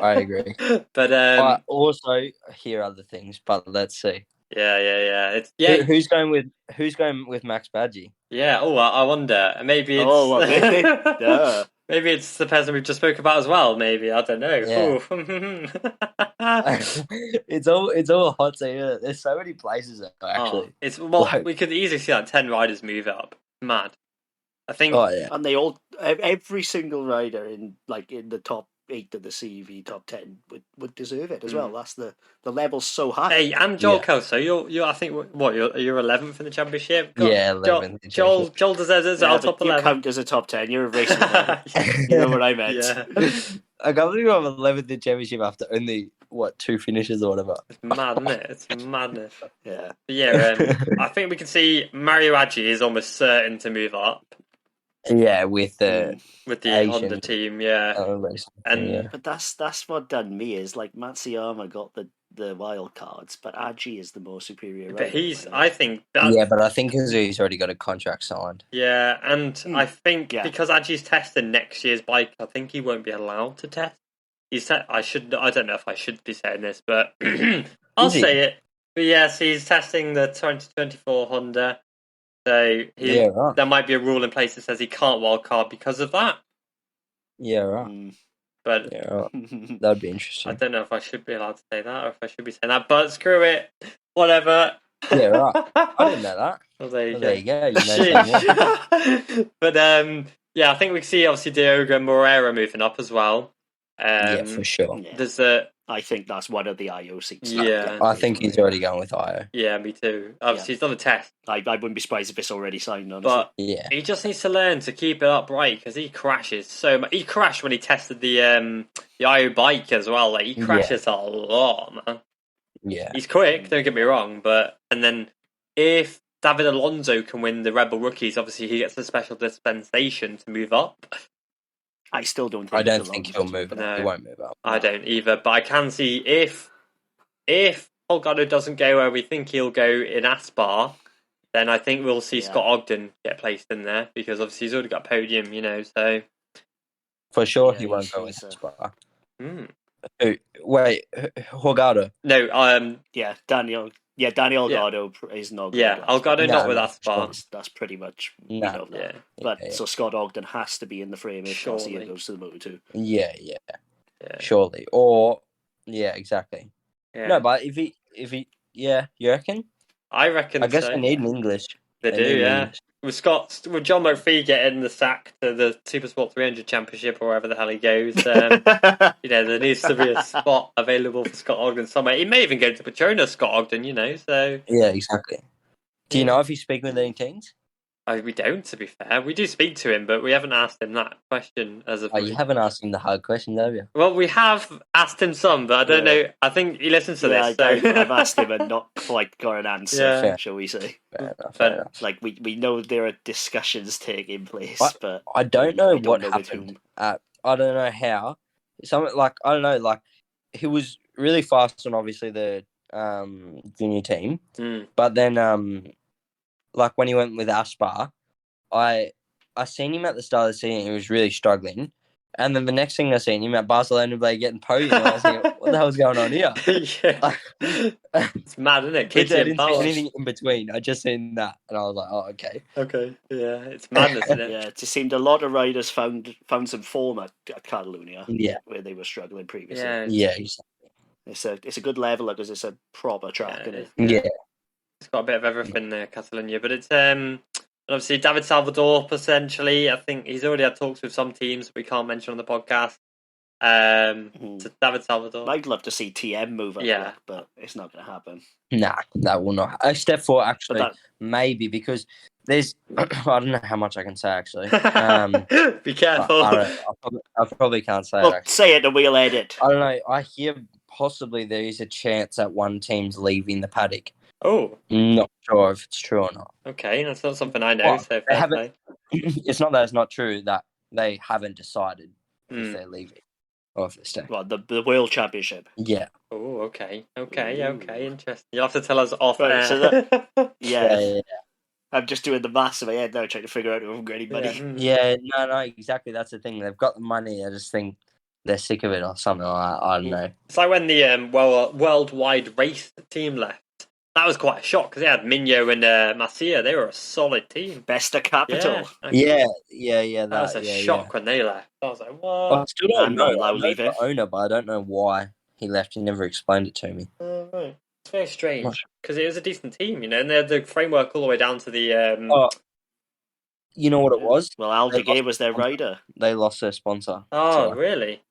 I agree. But I also hear other things, but let's see. Yeah. Who's going with Max Badgie? Yeah. Oh, I wonder. Maybe it's. Oh, well, maybe it's the person we just spoke about as well. Maybe I don't know. Yeah. It's all hot seat. There's so many places actually. We could easily see like 10 riders move up. Mad. I think. Oh yeah. And they all, every single rider in the top 8 of the CEV top 10 would deserve it as well. That's the level's so high. Hey, and Joel Kelso, you're I think you're 11th in the championship. 11th. Joel deserves it. Our top 11. You count as a top 10. You're a racing you know what I meant. Yeah. I can't believe I'm 11th in the championship after only 2 finishes or whatever. It's mad, isn't it? It's madness. Yeah. But yeah, I think we can see Mario Aggi is almost certain to move up. Yeah, with the Honda team, but that's what done me is like Matsuyama got the wild cards, but Aggi is the more superior rider. But I think because he's already got a contract signed. Yeah, and I think because Aggi's testing next year's bike, I think he won't be allowed to test. I don't know if I should be saying this, but I'll say it. But yes, he's testing the 2024 Honda. So there might be a rule in place that says he can't wildcard because of that. Yeah, right. But that'd be interesting. I don't know if I should be allowed to say that or if I should be saying that, but screw it. Whatever. Yeah, right. I didn't know that. Well, there you go. You know but I think we can see obviously Diogo Moreira moving up as well. Yeah, for sure. There's I think that's one of the IO seats. Yeah. I think he's already going with IO. Yeah, me too. Obviously, he's done a test. I wouldn't be surprised if it's already signed, honestly. But he just needs to learn to keep it upright because he crashes so much. He crashed when he tested the IO bike as well. Like, he crashes a lot, man. Yeah. He's quick, don't get me wrong. And then if David Alonso can win the Rebel Rookies, obviously he gets a special dispensation to move up. I still don't think. I don't think he'll move. No, he won't move up. I don't either. But I can see if Holgado doesn't go where we think he'll go in Aspar, then I think we'll see Scott Ogden get placed in there because obviously he's already got a podium, So for sure he won't go in Aspar. Wait, Holgado? No. Daniel. Yeah, Daniel Holgado is not. Yeah, Holgado not with Aspar. That's pretty much that. Yeah. But so Scott Ogden has to be in the frame if Garcia goes to the Moto2. Yeah. Surely, or exactly. Yeah. No, but if he Yeah, you reckon? I reckon I guess so. they need an English. They do, need an yeah. English. With John McPhee getting the sack to the Supersport 300 Championship or wherever the hell he goes, there needs to be a spot available for Scott Ogden somewhere. He may even go to Petronas, Scott Ogden, so... Yeah, exactly. Do you know if he's speaking with any teams? We don't, to be fair. We do speak to him, but we haven't asked him that question as of... You haven't asked him the hard question, have you? Well, we have asked him some, but I don't know. I think he listens to this. So. I've asked him and not quite got an answer, shall we say. Fair enough. Like, we know there are discussions taking place, but I don't know what know happened. I don't know how. Something like, I don't know, like, he was really fast on, obviously, the junior team. But then, like, when he went with Aspar, I seen him at the start of the season. He was really struggling, and then the next thing I seen him at Barcelona, getting podium. I was thinking, what the hell's going on here? It's mad, isn't it? I didn't see anything in between. I just seen that, and I was like, oh, okay. Okay, yeah, it's madness, isn't it? Yeah, it just seemed a lot of riders found some form at Catalonia. Yeah, where they were struggling previously. Yeah, exactly. It's a good level because it's a proper track, isn't it? Yeah. It's got a bit of everything there, Catalonia, but it's obviously David Salvador potentially. I think he's already had talks with some teams that we can't mention on the podcast. So David Salvador. I'd love to see TM move up there, but it's not going to happen. Nah, that will not. Step 4, actually, maybe, because there's... I don't know how much I can say, actually. Be careful. I probably can't say it, actually. Say it and we'll edit. I don't know. I hear possibly there is a chance that one team's leaving the paddock. Oh. Not sure if it's true or not. Okay, that's not something I know. So it's not that it's not true, that they haven't decided if they're leaving or if they're staying. Well, the World Championship. Yeah. Oh, okay. Interesting. You'll have to tell us off right, air. So yeah. I'm just doing the maths in my head now, trying to figure out if I'm getting money. Yeah, no, exactly. That's the thing. They've got the money. I just think they're sick of it or something like that. I don't know. It's like when the worldwide race team left. That was quite a shock because they had Minho and Macia. They were a solid team. Best of capital. Yeah. That was a shock when they left. I was like, what? I still don't know. I know the owner, but I don't know why he left. He never explained it to me. Right. It's very strange because it was a decent team, and they had the framework all the way down to the. You know what it was? Well, Aldeguer was their rider. They lost their sponsor. Oh, really?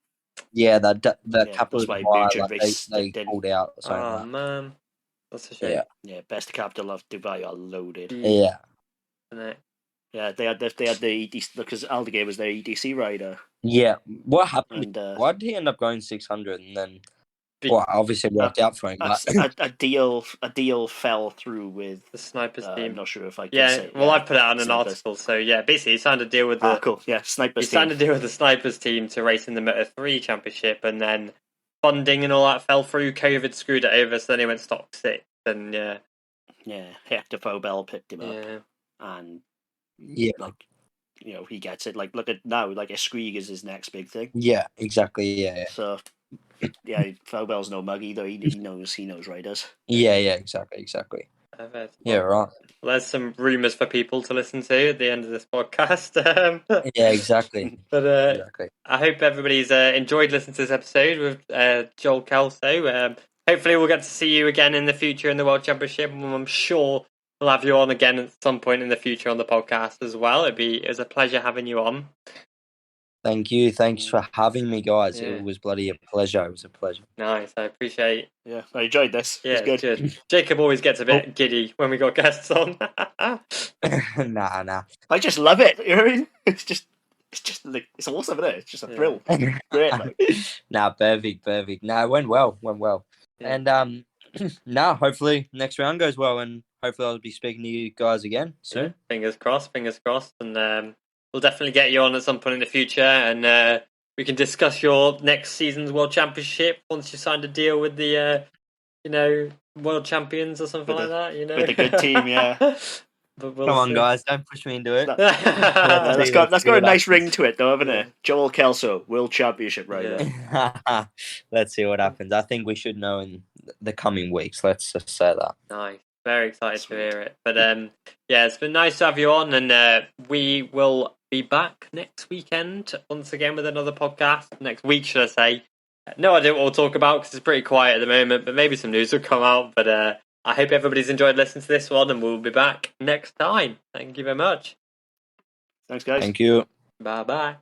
Yeah, the capital they pulled out. Or something oh man, that's a shame. Yeah, Best Capital of Dubai are loaded. Yeah. Yeah, they had the EDC because Aldeguer was their EDC rider. Yeah, what happened? Why did he end up going 600 and then? Well, obviously it worked out for him. But... a deal fell through with the Snipers team. I'm not sure if I can say. Well, I put it on an article. So basically, he signed a deal with the cool. Yeah, Snipers. He signed a deal with the Snipers team to race in the Moto3 Championship, and then funding and all that fell through. COVID screwed it over, so then he went stock 6. And Hector Fobel picked him up, and he gets it. Like, look at now, like Esquig is his next big thing. Yeah, exactly. Yeah. So. Yeah, Fobel's no mug either. He knows riders. Yeah, exactly. Yeah, right. Well, there's some rumours for people to listen to at the end of this podcast. Yeah, exactly. But exactly. I hope everybody's enjoyed listening to this episode with Joel Kelso. Hopefully we'll get to see you again in the future in the World Championship, and I'm sure we'll have you on again at some point in the future on the podcast as well. It was a pleasure having you on. Thank you. Thanks for having me, guys. It was bloody a pleasure. It was a pleasure. Nice. I appreciate. Yeah, I enjoyed this. Yeah, it was good. Jacob always gets a bit giddy when we got guests on. Nah. I just love it. You know what I mean? It's just like, it's awesome, isn't it? It's just a thrill. Great. Like. Nah, perfect. Nah, it went well. Yeah. And hopefully next round goes well, and hopefully I'll be speaking to you guys again soon. Yeah, fingers crossed, and we'll definitely get you on at some point in the future, and we can discuss your next season's World Championship once you signed a deal with the, World Champions or something like that. With a good team, yeah. But Come on, guys, don't push me into it. That's got a nice ring to it, though, haven't it? Joel Kelso, World Championship rider. Yeah. Let's see what happens. I think we should know in the coming weeks. Let's just say that. Nice. Very excited to hear it. But it's been nice to have you on, and we will be back next weekend once again with another podcast. Next week, should I say? No idea what we'll talk about because it's pretty quiet at the moment, but maybe some news will come out. But I hope everybody's enjoyed listening to this one, and we'll be back next time. Thank you very much. Thanks, guys. Thank you. Bye-bye.